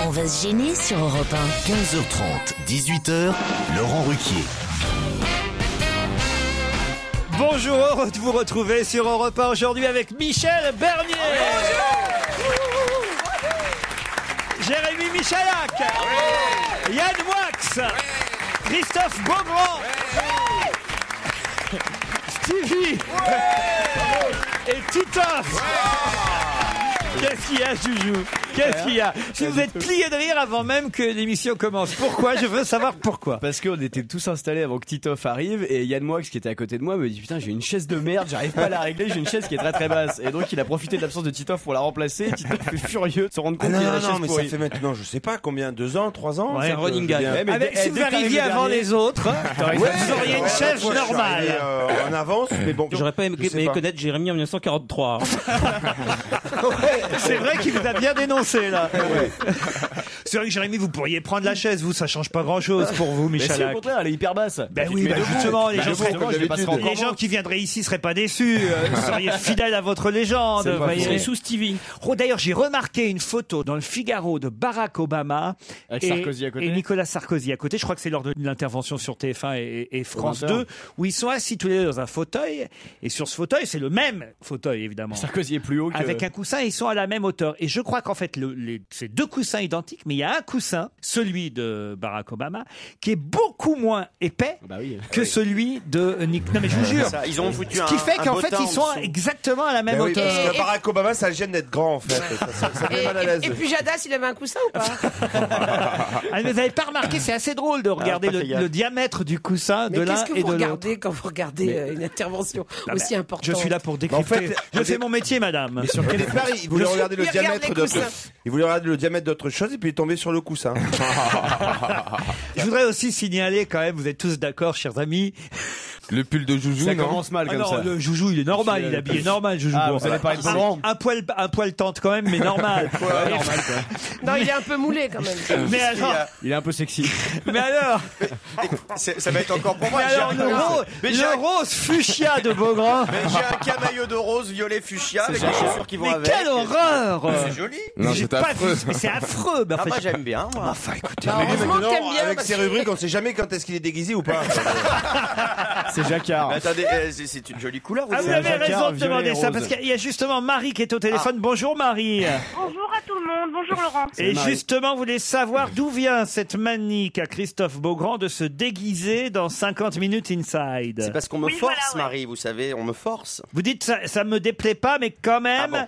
On va se gêner sur Europe 1. 15h30, 18h, Laurent Ruquier. Bonjour, heureux de vous retrouver sur Europe 1 aujourd'hui avec Michel Bernier. Jérémy Michalak. Yann Moix. Christophe Beaugrand. Stevie. Et Titoff. Qu'est-ce qu'il y a, Joujou? Qu'est-ce qu'il y a? Si vous êtes plié de rire avant même que l'émission commence. Pourquoi? Je veux savoir pourquoi. Parce qu'on était tous installés avant que Titoff arrive et Yann Moix qui était à côté de moi me dit putain j'ai une chaise de merde, j'arrive pas à la régler, j'ai une chaise qui est très très basse. Et donc il a profité de l'absence de Titoff pour la remplacer. Titoff est furieux de se rendre compte qu'il a la chaise mais pourrie. ça fait maintenant je sais pas combien, 2 ans, 3 ans. Ouais, c'est un running gag. bien. Si vous arriviez avant les autres, vous auriez une chaise Moi, je suis normale. arrivé, en avance, mais bon. J'aurais pas aimé je sais pas. connaître Jérémy en 1943. C'est vrai qu'il vous a bien dénoncé là. C'est vrai que Jérémy, vous pourriez prendre la chaise, vous, ça change pas grand chose pour vous, Mais si, au Michalak. contraire, elle est hyper basse. Ben oui, justement, les les gens qui viendraient ici seraient pas déçus, vous seriez fidèles à votre légende. C'est vous pas voyez. faux. C'est sous Stevie. Oh, d'ailleurs, j'ai remarqué une photo dans le Figaro de Barack Obama Avec Sarkozy à côté. et Nicolas Sarkozy à côté. Je crois que c'est lors de l'intervention sur TF1 et France 20h. 2, où ils sont assis tous les deux dans un fauteuil. Et sur ce fauteuil, c'est le même fauteuil, évidemment. Sarkozy est plus haut que... Avec un coussin, ils sont à la même hauteur. Et je crois qu'en fait, c'est deux coussins identiques, mais il y a un coussin, celui de Barack Obama, qui est beaucoup moins épais Bah oui. que celui de Nick. Non mais je vous jure. Ça, ils ont foutu Ce qui fait qu'en fait, ils sont dessous. exactement à la même Ben oui, hauteur. parce que Barack Obama, ça le gêne d'être grand en fait. Ça fait mal à l'aise. Et puis Jadas, il avait un coussin ou pas? Ah, mais vous n'avez pas remarqué, c'est assez drôle de regarder pas fait gaffe. le diamètre du coussin de Mais l'un qu'est-ce que et vous de l'autre. regardez quand vous regardez une intervention Ah, aussi ben, importante? Je suis là pour décrypter. Mais en fait, je fais mon métier, madame. Mais sur quel départ il voulait regarder le Il regarde diamètre les d'autre. coussins. Il voulait regarder le diamètre d'autre chose et puis il est tombé sur le coussin. Je voudrais aussi signaler quand même, vous êtes tous d'accord, chers amis. Le pull de Joujou, Ça commence mal Ah comme non, ça. le Joujou, il est normal, il est habillé normal, Joujou. Ah, Bon, vous allez parler de un- Beaugrand. un poil tente quand même, mais normal. Ouais, normal quoi. Non, il est un peu moulé quand même. Mais alors, Il est un peu sexy. mais alors, Ça va être encore pour moi. mais alors, Mais j'ai le un- rose fuchsia de Beaugrand. j'ai un camaillot de rose, violet, fuchsia avec les chaussures qui vont Mais avec. quelle horreur! C'est joli. Non, J'ai c'est pas affreux. vu, mais c'est affreux. Mais Ah, enfin, moi j'aime bien. Moi. enfin, écoutez. Bah, Mais lui, heureusement que maintenant, t'aimes bien, avec parce ses que- rubriques, on sait jamais quand est-ce qu'il est déguisé ou pas. C'est Jacquard. Mais attendez, c'est une jolie couleur. Ah, vous C'est un avez jacquard raison de violet demander et ça, rose. parce qu'il y a justement Marie qui est au téléphone. Bonjour Marie. Bonjour à tout le monde, bonjour Laurent. Et Marie. justement, vous voulez savoir d'où vient cette manie qu'a Christophe Beaugrand de se déguiser dans 50 minutes inside. C'est parce qu'on me Oui, force, voilà, ouais. Marie, vous savez, on me force. Vous dites ça me déplaît pas, mais quand même,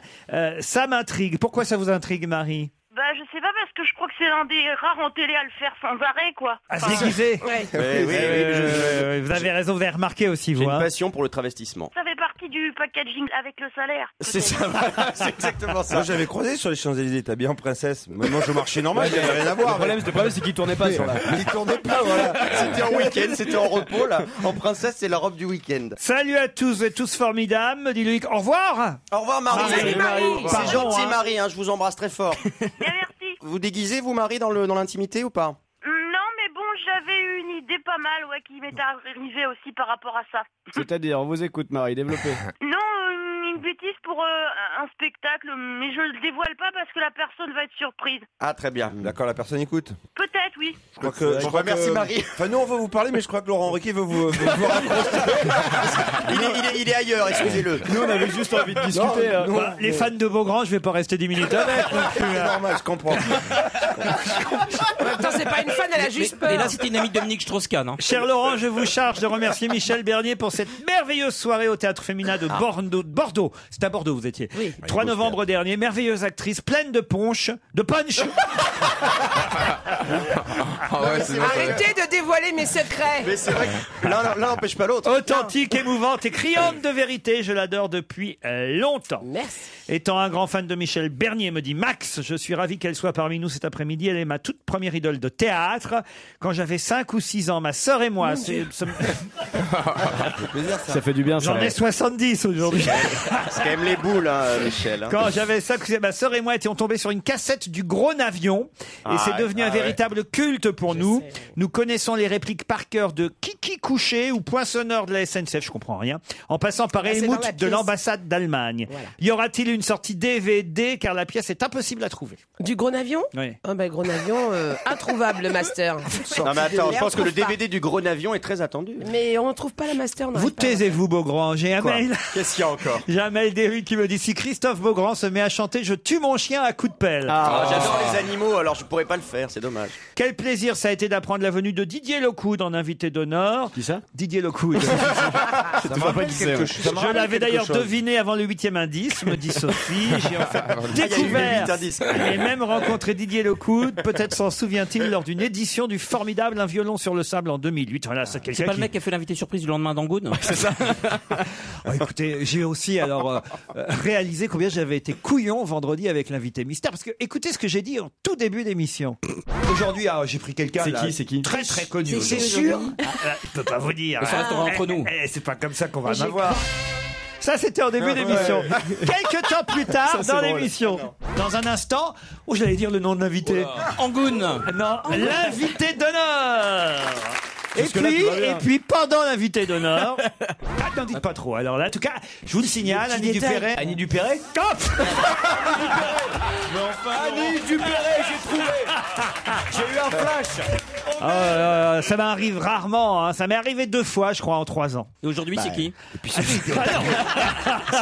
ça m'intrigue. Pourquoi ça vous intrigue, Marie? Bah je sais pas parce que je crois que c'est l'un des rares en télé à le faire sans arrêt quoi. À se Enfin, déguiser? Ouais. Oui, Vous avez raison, vous avez remarqué aussi, J'ai vous. une Hein. passion pour le travestissement. ça fait partie du packaging avec le salaire. C'est ça, voilà, c'est exactement ça. Moi j'avais croisé sur les Champs-Élysées, t'as bien en princesse. Moi je marchais normal, il n'y avait rien à Le voir. problème c'est qu'il tournait pas sur la... Il tournait pas, voilà. C'était en week-end, c'était en repos là. En princesse, c'est la robe du week-end. Salut à tous, vous êtes tous formidables. Me dit Loïc, au revoir. Au revoir Marie. Salut, Marie. C'est Pardon, gentil hein. Marie, hein, je vous embrasse très fort. Bien merci. Vous déguisez vous Marie dans l'intimité ou pas? Non mais bon j'avais eu une idée pas mal ouais qui m'est arrivée aussi par rapport à ça. C'est-à-dire, on vous écoute Marie, développez. Non une bêtise pour un spectacle mais je le dévoile pas parce que la personne va être surprise. Ah très bien. D'accord, la personne écoute. Peut-être oui. Je crois merci, que- Marie. Enfin nous on veut vous parler, mais je crois que Laurent Ruquier veut vous raccrocher. Il est ailleurs, excusez-le. Nous on avait juste envie de discuter. Non, Bah, les fans de Beaugrand, je vais pas rester 10 minutes avec. C'est normal, je comprends. En même temps, c'est pas une fan, elle a juste peur. Et là, c'était une amie de Dominique Strauss-Kahn. Hein. Cher Laurent, je vous charge de remercier Michel Bernier pour cette merveilleuse soirée au Théâtre Féminin de Bordeaux. C'est à Bordeaux, vous étiez. Oui. 3 novembre dernier, merveilleuse actrice, pleine de punch. Arrêtez de dévoiler mes secrets. Mais c'est vrai que l'un n'empêche pas l'autre. Authentique, émouvante et criante de vérité, je l'adore depuis longtemps. Merci. Étant un grand fan de Michel Bernier, me dit Max, je suis ravi qu'elle soit parmi nous cet après-midi. Elle est ma toute première idole de théâtre. Quand j'avais 5 ou 6 ans, ma sœur et moi, Ça fait du bien ça. j'en ai 70 aujourd'hui. C'est quand même les boules, hein, Michel. hein. Quand j'avais 5 ou 6 ans, ma sœur et moi étions tombés sur une cassette du Gros Navion. Et c'est devenu un véritable culte pour nous. Nous connaissons les répliques par cœur de Kiki Couché ou Point sonore de la SNCF, je comprends rien, en passant par Helmut de l'ambassade d'Allemagne. Voilà. Y aura-t-il une sortie DVD car la pièce est impossible à trouver? Du Gros Navion? Oui. Oh ben Gros Navion, introuvable le master. Non mais attends, je pense que le DVD du Gros Navion est très attendu. Mais on trouve pas la master. Vous taisez-vous, Beaugrand. J'ai un mail. Qu'est-ce qu'il y a encore? J'ai un mail d'Éric qui me dit: si Christophe Beaugrand se met à chanter Je tue mon chien à coups de pelle. J'adore les animaux, alors je pourrais pas le faire, c'est dommage. Quel plaisir ça a été d'apprendre la venue de Didier Locoud en invité d'honneur. Qui ça? Didier Locoud. Je l'avais d'ailleurs deviné avant le 8e indice, me dit Sophie. J'ai en fait découvert et même rencontré Didier Locoud. Peut-être s'en souvient-il lors d'une édition du formidable Un violon sur le sable en 2008. Voilà, c'est quelqu'un C'est pas le mec qui a fait l'invité surprise du lendemain d'Angoune? C'est ça. Écoutez, j'ai aussi alors réalisé combien j'avais été couillon vendredi avec l'invité mystère. Parce que écoutez ce que j'ai dit en tout début d'émission. Aujourd'hui, j'ai pris quelqu'un. C'est qui? Très très connu. C'est sûr. Je peux pas vous dire. Ça restera entre nous. C'est pas comme ça qu'on va m'avoir. Ça, c'était en début d'émission. Quelques temps plus tard, ça, dans drôle. l'émission, dans un instant, où j'allais dire le nom de l'invité. Angoune. Non, l'invité d'honneur. Et Jusque-là, puis, pendant l'invité d'honneur, n'en dites pas trop. Alors là, en tout cas, je vous le signale, Annie Dupéret. Annie Dupéret? Mais enfin, Annie Dupéret, j'ai trouvé. J'ai eu un flash. Ça m'arrive rarement. Hein. Ça m'est arrivé 2 fois, je crois, en 3 ans. Et aujourd'hui, c'est qui? C'est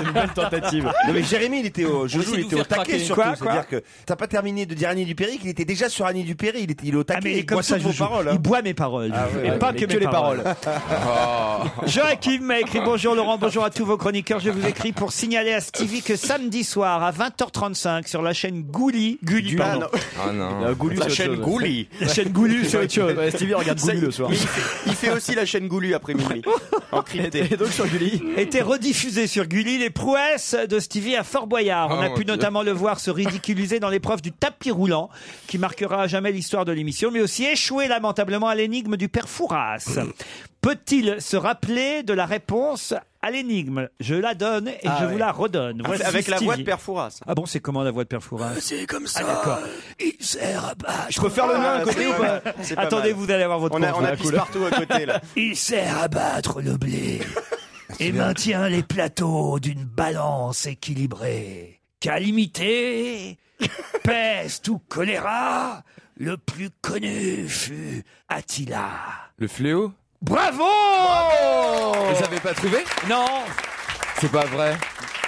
une bonne tentative. Non mais Jérémy, il était au taquet surtout. Quoi C'est-à-dire que t'as pas terminé de dire Annie Dupéry, qu'il était déjà sur Annie Dupéry. Il est au taquet. Mais il est comme boit ça, toutes vos paroles. il boit mes paroles. Et pas que les paroles. Joachim m'a écrit: bonjour Laurent, bonjour à tous vos chroniqueurs. Je vous écris pour signaler à Stevie que samedi soir à 20h35 sur la chaîne Gulli, pardon. Ah non. La chaîne Gouli. La chaîne Goulu, c'est autre chose. Stevie regarde Goulu le soir. Il fait aussi la chaîne Goulu après minuit. En crypté. Et donc sur Gulli Était rediffusé sur Gulli les prouesses de Stevie à Fort Boyard. On a pu notamment le voir se ridiculiser dans l'épreuve du tapis roulant, qui marquera à jamais l'histoire de l'émission, mais aussi échouer lamentablement à l'énigme du père Fouras. Peut-il se rappeler de la réponse à l'énigme? Je la donne et je vous la redonne. Voici Avec la Stevie. voix de Père Fouras. Ah bon, c'est comment la voix de père Fouras? C'est comme ça. D'accord. Il sert à battre. Je peux faire le nain à côté ou pas? C'est pas Attendez, mal. vous allez avoir votre On a compte. pisse partout à côté là. Il sert à battre le blé et maintient les plateaux d'une balance équilibrée. Calamité, peste ou choléra, le plus connu fut Attila. Le fléau? Bravo! Vous avez pas trouvé? Non. C'est pas vrai.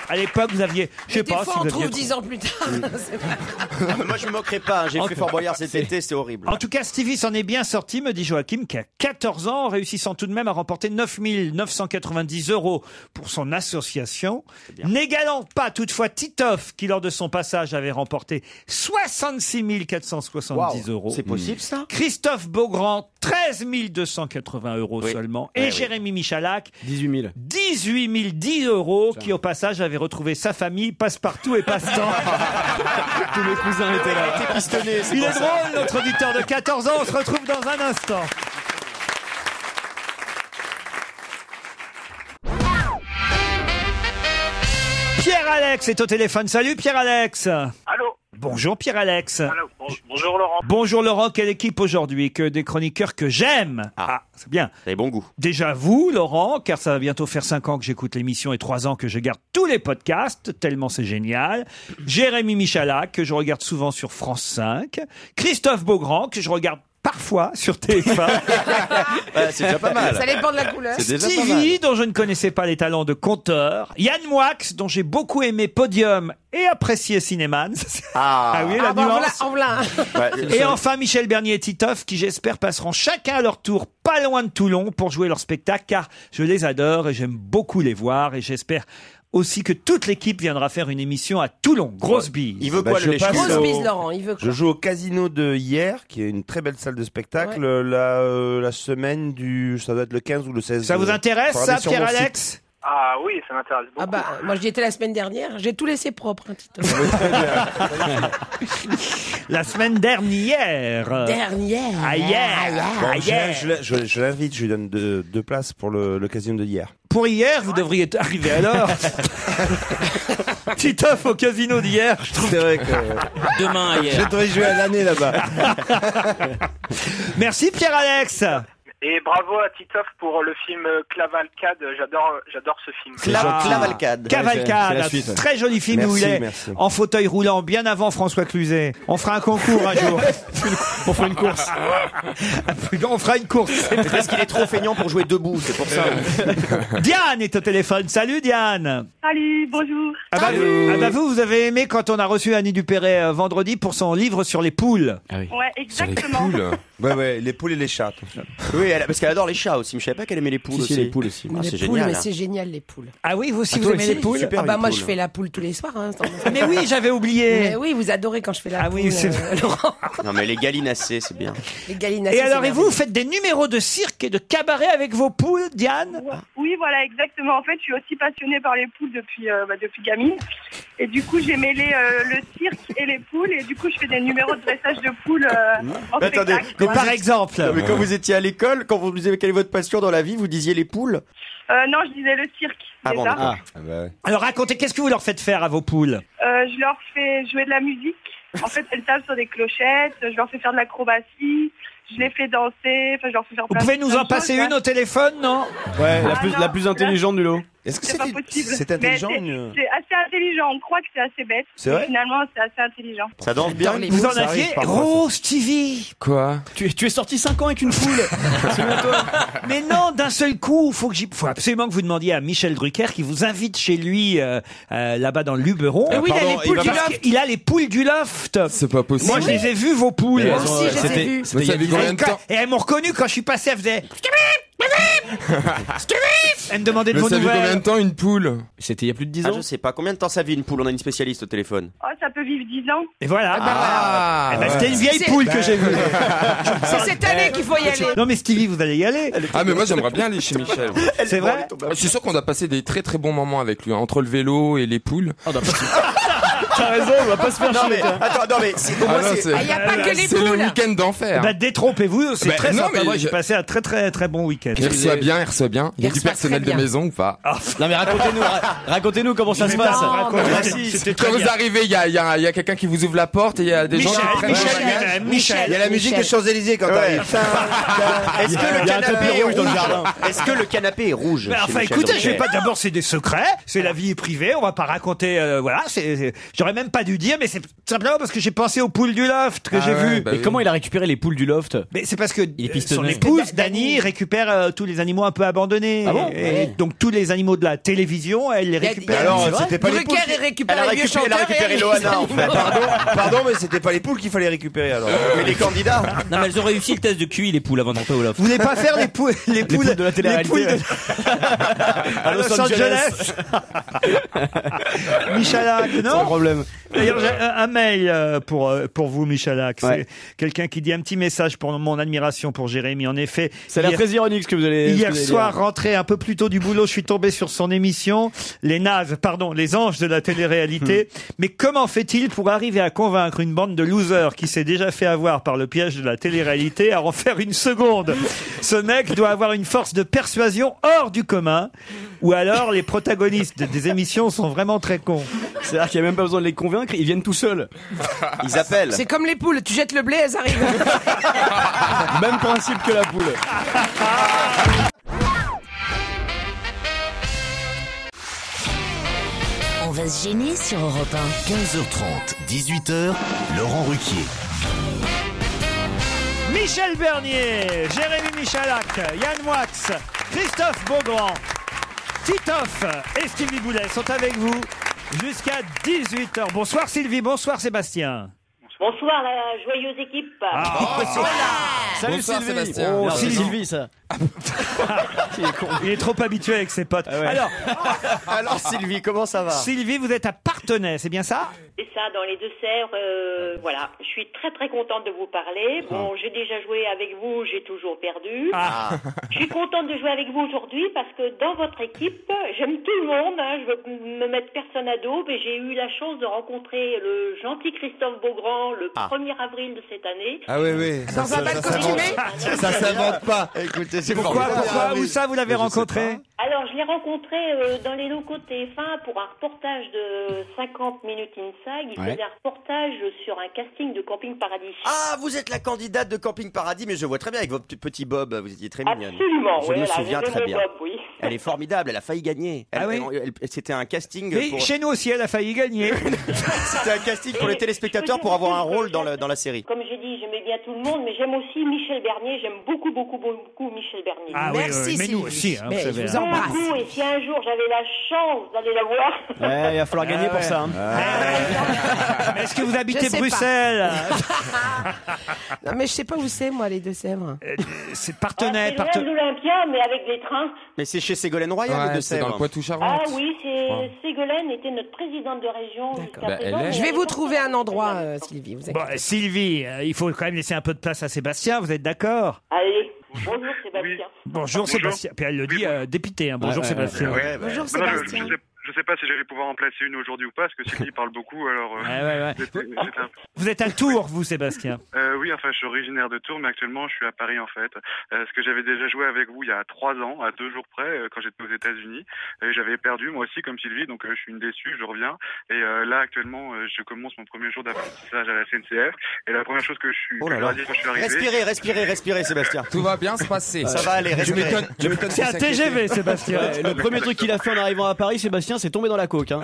À l'époque, vous aviez, je sais Des pas fois, si on vous trouve aviez. 10 ans plus tard. C'est pas- Non, mais moi je me moquerai pas, hein. J'ai fait Fort Boyard cet été, c'est horrible. En tout cas, Stevie s'en est bien sorti, me dit Joachim, qui a 14 ans, réussissant tout de même à remporter 9 990 € pour son association. N'égalant pas toutefois Titoff, qui lors de son passage avait remporté 66 470 €. C'est possible ça? Christophe Beaugrand, 13 280 € seulement. Et Jérémy Michalak, 18 000. 18 010 €, qui au passage avait retrouvé sa famille, passe-partout et passe-temps. Tous mes cousins étaient là. Il était pistonné, c'est Il pour est ça. drôle, notre auditeur de 14 ans. On se retrouve dans un instant. Pierre-Alex est au téléphone. Salut Pierre-Alex. Allô? Bonjour Pierre-Alex. Allô? Bonjour Laurent. Bonjour Laurent, quelle équipe aujourd'hui? Que des chroniqueurs que j'aime. Ah, c'est bien. Vous avez bon goût. Déjà vous, Laurent, car ça va bientôt faire 5 ans que j'écoute l'émission et 3 ans que je garde tous les podcasts, tellement c'est génial. Jérémy Michalak, que je regarde souvent sur France 5. Christophe Beaugrand, que je regarde parfois sur TF1. C'est déjà pas mal. Ça dépend de la couleur. C'est déjà pas mal. Stevie, dont je ne connaissais pas les talents de conteur. Yann Moix, dont j'ai beaucoup aimé Podium et apprécié Cinéman. Ah oui, la Ah, bah, nuance. en voilà. Et enfin, Michel Bernier et Titoff, qui j'espère passeront chacun à leur tour pas loin de Toulon pour jouer leur spectacle, car je les adore et j'aime beaucoup les voir et j'espère aussi que toute l'équipe viendra faire une émission à Toulon. Grosse bise. Il veut quoi le lèche-cul? Grosse bise, Laurent. Il veut quoi? Je joue au Casino de Hier, qui est une très belle salle de spectacle, la semaine ça doit être le 15 ou le 16. Ça vous intéresse, Faut ça, regarder sur mon Pierre-Alex? Ah oui, ça m'intéresse beaucoup. Ah bah, moi j'y étais la semaine dernière. J'ai tout laissé propre, hein, Tito. La semaine dernière. Dernière. Ah, hier. Bon, Ah, hier. je l'invite, je lui donne deux places pour le Casino de Hier. pour hier, vous devriez arriver à l'heure. Titoff au casino d'hier. Je trouve C'est vrai que Demain, hier. je devrais jouer à l'année là-bas. Merci Pierre-Alex. Et bravo à Titoff pour le film Clavalcade. J'adore ce film. Clavalcade. Cavalcade, c'est la suite, ouais. très joli film où il est en fauteuil roulant, bien avant François Cluzet. On fera un concours un jour. On fait une course. On fera une course. Parce qu'il est trop feignant pour jouer debout, c'est pour ça. Diane est au téléphone. Salut Diane. Salut, bonjour. Ah bah vous avez aimé quand on a reçu Annie Dupéret vendredi pour son livre sur les poules. Ouais, Sur les exactement. poules. Ouais, les poules et les chats. Oui, parce qu'elle adore les chats aussi. Je savais pas qu'elle aimait les poules Si, aussi. les poules aussi. Ah, Les c'est poules, génial. mais c'est génial les poules. Ah oui, vous aussi vous toi aimez aussi, les poules. super. Ah bah une moi poule. je fais la poule tous les soirs. Hein, Mais oui, j'avais oublié. Mais oui, vous adorez quand je fais la Ah poule. oui, c'est Laurent. Non, mais les galinacées, c'est bien. Les gallinacées. Et alors, c'est et vous faites des numéros de cirque et de cabaret avec vos poules, Diane? Oui, voilà, exactement. En fait, je suis aussi passionnée par les poules depuis gamine. Et du coup, j'ai mêlé le cirque et les poules. Et du coup, je fais des numéros de dressage de poules en Mais attendez, spectacle. Mais par exemple, Non, mais quand vous étiez à l'école, quand vous me disiez quelle est votre passion dans la vie, vous disiez les poules. Non, je disais le cirque. Ah bon, déjà. d'accord. alors racontez, qu'est-ce que vous leur faites faire à vos poules? Je leur fais jouer de la musique. En fait, elles tapent sur des clochettes. Je leur fais faire de l'acrobatie. Je les fais danser. Enfin, je leur fais faire Vous plein pouvez de nous en choses, passer ouais. une au téléphone, non? Ouais, Ah non, la plus intelligente du lot. Est-ce que C'est pas possible. c'est intelligent Mais une- c'est assez intelligent. On croit que c'est assez bête. C'est mais vrai finalement, c'est assez intelligent. Ça danse bien. les Vous en poules, ça aviez? arrive parfois, Rose, Stevie. Quoi? Tu es sorti 5 ans avec une poule. Mais non, d'un seul coup, faut absolument que vous demandiez à Michel Drucker qui vous invite chez lui là-bas dans le Luberon. Eh oui, il a les poules du Parce loft. qu'il a les poules du loft. C'est pas possible. Moi, je les ai vues, vos poules. Mais Moi aussi, je les ai c'était- vues. Vous savez combien de temps? Et elles m'ont reconnu quand je suis passé, elles faisaient... Elles me demandaient de Vous vos savez combien nouvelles. de temps une poule? C'était il y a plus de 10 Ah, ans. je sais pas. Combien de temps ça vit une poule? On a une spécialiste au téléphone. Oh, ça peut vivre 10 ans. Et voilà. Ah, Eh ben, c'était une vieille C'est- poule que j'ai vue. C'est cette année qu'il faut y aller. Non mais Stevie, vous allez y aller. Ah, mais moi j'aimerais bien aller chez Michel. C'est vrai? Je suis sûr qu'on a passé des très très bons moments avec lui, hein, entre le vélo et les poules. T'as raison, on va pas se faire Non, chier. mais attends, non, mais c'est pour moi, Ah non, c'est. Ah, y a pas que les c'est le poules. week-end d'enfer. Bah détrompez-vous, c'est Bah, très non, sympa. mais Moi j'ai je- passé un très très très bon week-end. Il reçoit bien, il reçoit bien. Il y a Il du reçoit personnel très de bien. maison ou pas? Non mais racontez-nous comment ça se passe. C'était Quand très vous bien. arrivez, il y a quelqu'un qui vous ouvre la porte et il y a des gens qui prennent vos bagages. Michel. Il y a la musique des Champs-Élysées quand Ouais. t'arrives. Est-ce que le Il y a un canapé tapis est rouge dans le rouge? jardin. Est-ce que le canapé est rouge? Mais chez enfin, Michel écoutez, je vais Drucker pas. D'abord, c'est des secrets, c'est la vie privée. On va pas raconter. Voilà, j'aurais même pas dû dire, mais c'est simplement parce que j'ai pensé aux poules du loft que Ah j'ai ouais, vues. bah Et oui. comment il a récupéré les poules du loft? Mais c'est parce que est son pistonné. épouse Dany récupère tous les animaux un peu abandonnés. Ah bon Et donc tous les animaux de la télévision, elle les récupère. Alors, c'était pas les poules. Drucker, il récupère Elle a les vieux récupéré, chanteurs. et elle- Loana, en fait. Pardon, mais c'était pas les poules qu'il fallait récupérer alors. Mais les candidats. Non, mais elles ont réussi le test de QI, les poules, avant d'entrer au loft. Vous voulez pas faire les poules poules de la télé-réalité, les poules à Los Angeles. Michalak, Sans non? problème. D'ailleurs, j'ai un mail pour vous, Michalak. C'est Ouais. quelqu'un qui dit un petit message pour mon admiration pour Jérémy. En effet, Ça a l'air très ironique ce que vous allez. hier soir, rentré un peu plus tôt du boulot, je suis tombé sur son émission, les anges de la télé-réalité. Mais comment fait-il pour arriver à convaincre une bande de losers qui s'est déjà fait avoir par le piège de la télé-réalité à en faire une seconde? Ce mec doit avoir une force de persuasion hors du commun. Ou alors, les protagonistes des émissions sont vraiment très cons. C'est-à-dire qu'il n'y a même pas besoin de les convaincre, ils viennent tout seuls. Ils appellent. C'est comme les poules, tu jettes le blé, elles arrivent. Même principe que la poule. On va se gêner sur Europe 1. 15h30, 18h, Laurent Ruquier. Michel Bernier, Jérémy Michalak, Yann Moix, Christophe Beaugrand, Titoff et Stevie Boulet sont avec vous jusqu'à 18h. Bonsoir Sylvie, bonsoir Sébastien. Bonsoir, la joyeuse équipe. Salut Bonsoir, Sylvie. Sébastien. Oh, Non, c'est Sylvie. Sylvie ça. Il est trop habitué avec ses potes. ouais. Alors Sylvie, comment ça va? Sylvie, vous êtes à Partenay, c'est bien ça? C'est ça, dans les Deux-Sèvres. Voilà, je suis très très contente de vous parler. Bon, j'ai déjà joué avec vous, j'ai toujours perdu. Ah. Je suis contente de jouer avec vous aujourd'hui parce que dans votre équipe, j'aime tout le monde. Hein, je veux me mettre personne à dos, mais j'ai eu la chance de rencontrer le gentil Christophe Beaugrand le 1er avril de cette année. Ah oui. Dans un bal costumé. Ça s'invente pas. Écoutez Pourquoi Où ça vous l'avez rencontré? Alors, je l'ai rencontré dans les locaux de TF1 pour un reportage de 50 minutes inside. Il faisait un reportage sur un casting de Camping Paradis. Ah, vous êtes la candidate de Camping Paradis, mais je vois très bien avec votre petit Bob, vous étiez très mignonne. Absolument, je me souviens très bien. Bob, oui. Elle est formidable, elle a failli gagner. C'était un casting. Mais chez nous aussi, elle a failli gagner. C'était un casting pour les téléspectateurs pour avoir un rôle dans la série. Comme j'ai dit, j'aimais bien tout le monde, mais j'aime aussi Michel Bernier. J'aime beaucoup Michel Bernier. Ah merci, mais nous aussi. Hein, je vous embrasse. Et si un jour j'avais la chance d'aller la voir. Ouais, il va falloir gagner pour ça. Mais est-ce que vous habitez Bruxelles? Non, mais je sais pas où c'est, moi, les Deux-Sèvres. C'est partenaire. C'est loin de l'Olympia, mais avec des trains. Mais c'est chez Ségolène Royal, les Deux-Sèvres. C'est dans le Poitou-Charentes. Ah oui, Ségolène était notre présidente de région jusqu'à présent. Je vais vous trouver un endroit, Sylvie. Vous Bon, Sylvie, il faut quand même laisser un peu de place à Sébastien, vous êtes d'accord? Allez, bonjour Sébastien. Bonjour Sébastien. Puis elle le dit dépité, hein. Bonjour Sébastien. Bonjour Sébastien. Je sais pas si j'allais pouvoir en placer une aujourd'hui ou pas, parce que Sylvie parle beaucoup, alors... Vous êtes à Tours, vous, Sébastien? Oui, enfin, je suis originaire de Tours, mais actuellement, je suis à Paris, en fait. Parce que j'avais déjà joué avec vous il y a 3 ans, à 2 jours près, quand j'étais aux États-Unis. J'avais perdu, moi aussi, comme Sylvie, donc je suis une déçue, je reviens. Et là, actuellement, je commence mon premier jour d'apprentissage à la SNCF. Et la première chose que je leur ai dit quand je suis arrivé... Respirez, Sébastien. Tout va bien se passer. Ça va aller, respirez. C'est un TGV, Sébastien. Le premier truc qu'il a fait en arrivant à Paris, Sébastien, c'est tomber dans la coke. Hein.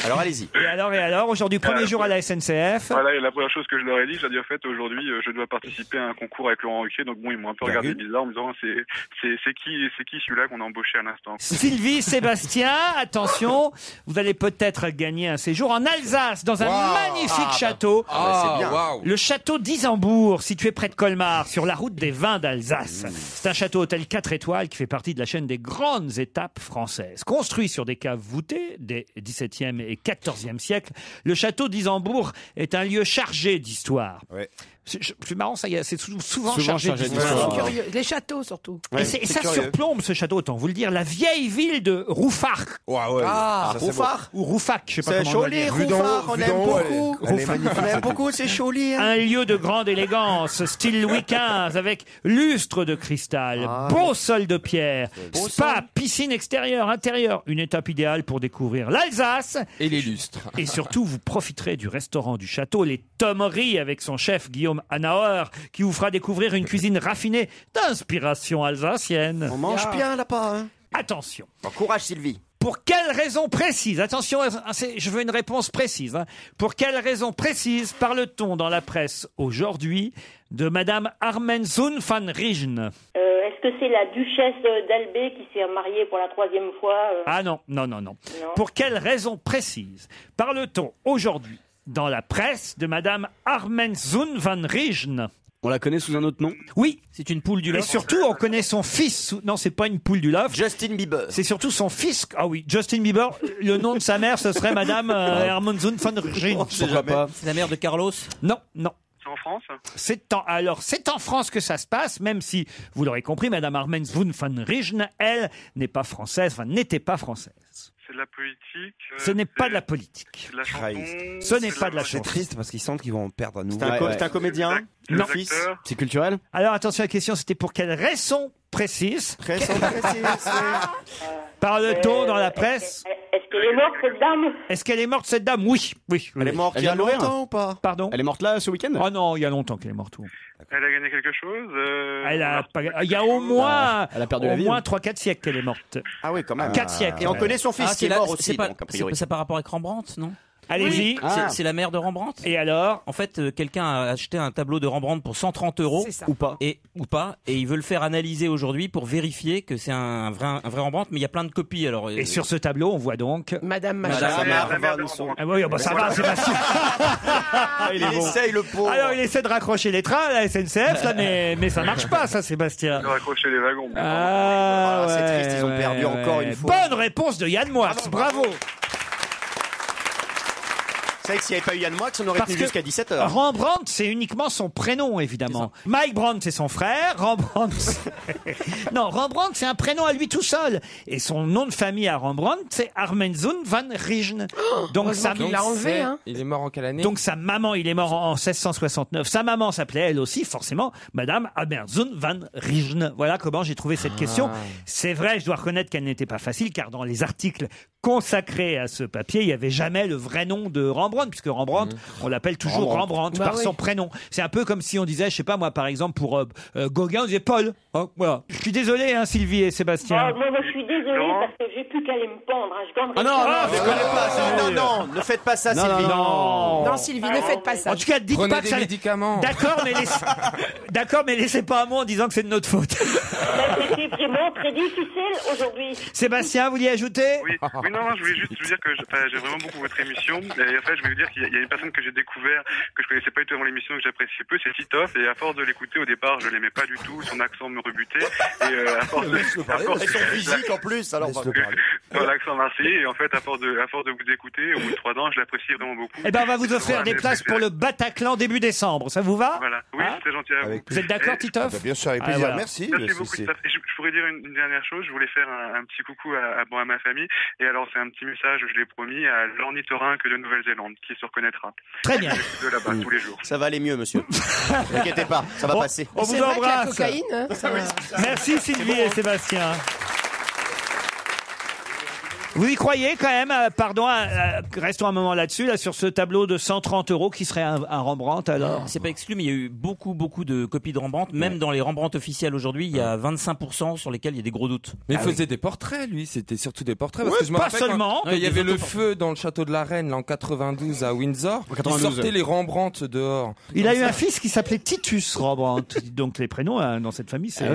Alors allez-y. Et alors, aujourd'hui, premier jour à la SNCF. Voilà, et la première chose que je leur ai dit, j'ai dit en fait, aujourd'hui, je dois participer à un concours avec Laurent Ruquier, donc bon, ils m'ont un peu regardé bizarre en me disant, c'est qui celui-là qu'on a embauché à l'instant? Sylvie, Sébastien, attention, vous allez peut-être gagner un séjour en Alsace, dans un magnifique château. C'est bien. Le château d'Isambourg, situé près de Colmar, sur la route des vins d'Alsace. C'est un château hôtel 4 étoiles qui fait partie de la chaîne des grandes étapes françaises. Construit sur des caves voûtées des XVIIe et XIVe siècles, le château d'Isambourg est un lieu chargé d'histoire. Ouais. C'est marrant, ça, c'est souvent chargé d'histoire. C'est curieux. Les châteaux, surtout. Et ça surplombe ce château, autant vous le dire, la vieille ville de Rouffach. Rouffach Ou Rouffach, je sais pas c'est comment on joli, doit dire. Rouffach, on aime beaucoup. On aime beaucoup, c'est joli. Un lieu de grande élégance, style Louis XV, avec lustre de cristal, beau sol de pierre, spa, piscine extérieure, intérieure. Une étape idéale pour découvrir l'Alsace. Et les lustres. Et surtout, vous profiterez du restaurant du château, les Thomeries, avec son chef Guillaume Hanauer, qui vous fera découvrir une cuisine raffinée d'inspiration alsacienne. On mange bien là-bas. Hein. Attention. Bon, courage Sylvie. Pour quelle raison précise, attention, je veux une réponse précise, hein. Pour quelle raison précise parle-t-on dans la presse aujourd'hui de Madame Armenzoen van Rijn? Est-ce que c'est la duchesse d'Albé qui s'est mariée pour la 3e fois Ah non. Pour quelle raison précise parle-t-on aujourd'hui dans la presse de Madame Armenzoen van Rijn? On la connaît sous un autre nom? Oui. C'est une poule du Et Loft. surtout, on connaît son fils. Non, c'est pas une poule du Loft. Justin Bieber. C'est surtout son fils. Ah oui, Justin Bieber. Le nom de sa mère, ce serait Madame Armenzoen van Rijn. Pourquoi pas? C'est la mère de Carlos? Non. C'est en France? C'est en France que ça se passe, même si, vous l'aurez compris, Madame Armenzoen van Rijn, elle, n'est pas française, n'était pas française. C'est de la politique? Ce n'est pas de la politique. C'est de la chanson? Ce n'est pas de la C'est chanson. triste parce qu'ils sentent qu'ils vont perdre à nouveau. C'est un comédien. Non. C'est culturel? Alors attention, la question, c'était pour quelle raison précise parle-t-on dans la presse? Est-ce qu'elle est morte, cette dame? Est-ce qu'elle est morte, cette dame? Oui. Elle est morte il y a longtemps ou pas? Pardon? Elle est morte là ce week-end? Oh non, il y a longtemps qu'elle est morte. Elle a gagné quelque chose? Il y a au moins, elle a perdu la vie. 3-4 siècles qu'elle est morte. Ah oui, quand même. 4 siècles. Et on connaît son fils qui est mort aussi, donc, a priori. C'est par rapport avec Rembrandt, non? Allez-y. C'est la mère de Rembrandt. Et alors? En fait, quelqu'un a acheté un tableau de Rembrandt pour 130 €. Ou pas. Et il veut le faire analyser aujourd'hui pour vérifier que c'est un vrai Rembrandt, mais il y a plein de copies. Alors, et sur ce tableau, on voit donc Madame Vanson. Ah oui, ça va, Sébastien. Il essaye, le pauvre. Alors, il essaie de raccrocher les trains à la SNCF, là, mais ça marche pas, ça, Sébastien. De raccrocher les wagons. C'est triste, ils ont perdu encore une fois. Bonne réponse de Yann Moix. Bravo. C'est vrai que s'il n'y avait pas eu Yann Moix, on aurait Parce tenu que jusqu'à 17h. Rembrandt, c'est uniquement son prénom, évidemment. Mike Brandt, c'est son frère. Rembrandt. Non, Rembrandt, c'est un prénom à lui tout seul. Et son nom de famille à Rembrandt, c'est Armenzun van Rijn. Donc, il l'a enlevé, hein. Il est mort en quelle année? Donc, sa maman, il est mort en 1669. Sa maman s'appelait, elle aussi, forcément, Madame Armenzun van Rijn. Voilà comment j'ai trouvé cette question. C'est vrai, je dois reconnaître qu'elle n'était pas facile, car dans les articles consacrés à ce papier, il n'y avait jamais le vrai nom de Rembrandt, puisque Rembrandt, on l'appelle toujours Rembrandt par son prénom. C'est un peu comme si on disait, je sais pas moi, par exemple, pour Gauguin, on disait Paul. Oh, voilà. Je suis désolé, hein, Sylvie et Sébastien. Moi, je suis désolée parce que j'ai plus qu'à aller me pendre. Hein. Je gagnerai Non, ne faites pas ça, Sylvie. Non, Sylvie, ne faites pas ça. En tout cas, dites Prenez pas que des ça... médicaments. D'accord, mais laissez pas un mot en disant que c'est de notre faute. C'était vraiment très difficile aujourd'hui. Sébastien, vous vouliez ajouter? Oui, non, je voulais juste vous dire que j'ai vraiment beaucoup votre émission. Et en fait, je voulais vous dire qu'il y a une personne que j'ai découvert, que je connaissais pas du tout avant l'émission, que j'appréciais peu, c'est Titoff. Et à force de l'écouter, au départ, je l'aimais pas du tout. Son accent me rebutait. Et à force de... Et son physique en plus, alors. L'accent marseillais. Et en fait, à force de vous écouter, au bout de 3 ans, je l'apprécie vraiment beaucoup. Eh ben, on va vous offrir des places pour le Bataclan début décembre. Ça vous va? Voilà. Oui, c'est très gentil à vous. Vous êtes d'accord, Titoff? Bien sûr, avec plaisir. voilà. Merci. Merci beaucoup, Titoff. Et je pourrais dire une dernière chose. Je voulais faire un petit coucou à ma famille. Et alors, c'est un petit message, je l'ai promis, à l'ornithorynque de Nouvelle-Zélande, qui se reconnaîtra. Très bien. De là-bas, tous les jours. Ça va aller mieux, monsieur. Ne inquiétez pas, ça va passer. On vous C'est vrai que la embrasse. cocaïne, hein, Merci Sylvie et Sébastien. Vous y croyez quand même, restons un moment là-dessus, là, sur ce tableau de 130 € qui serait un Rembrandt alors? C'est pas exclu, mais il y a eu beaucoup de copies de Rembrandt. Même dans les Rembrandt officiels aujourd'hui, il y a 25% sur lesquels il y a des gros doutes. Mais il faisait des portraits, lui. C'était surtout des portraits. Parce Ouais, que je me pas rappelle seulement. quand il y avait le feu dans le château de la Reine, là, en 92 à Windsor. En 92. Il sortait les Rembrandt dehors. Il a eu un fils qui s'appelait Titus Rembrandt. Donc les prénoms dans cette famille, c'est...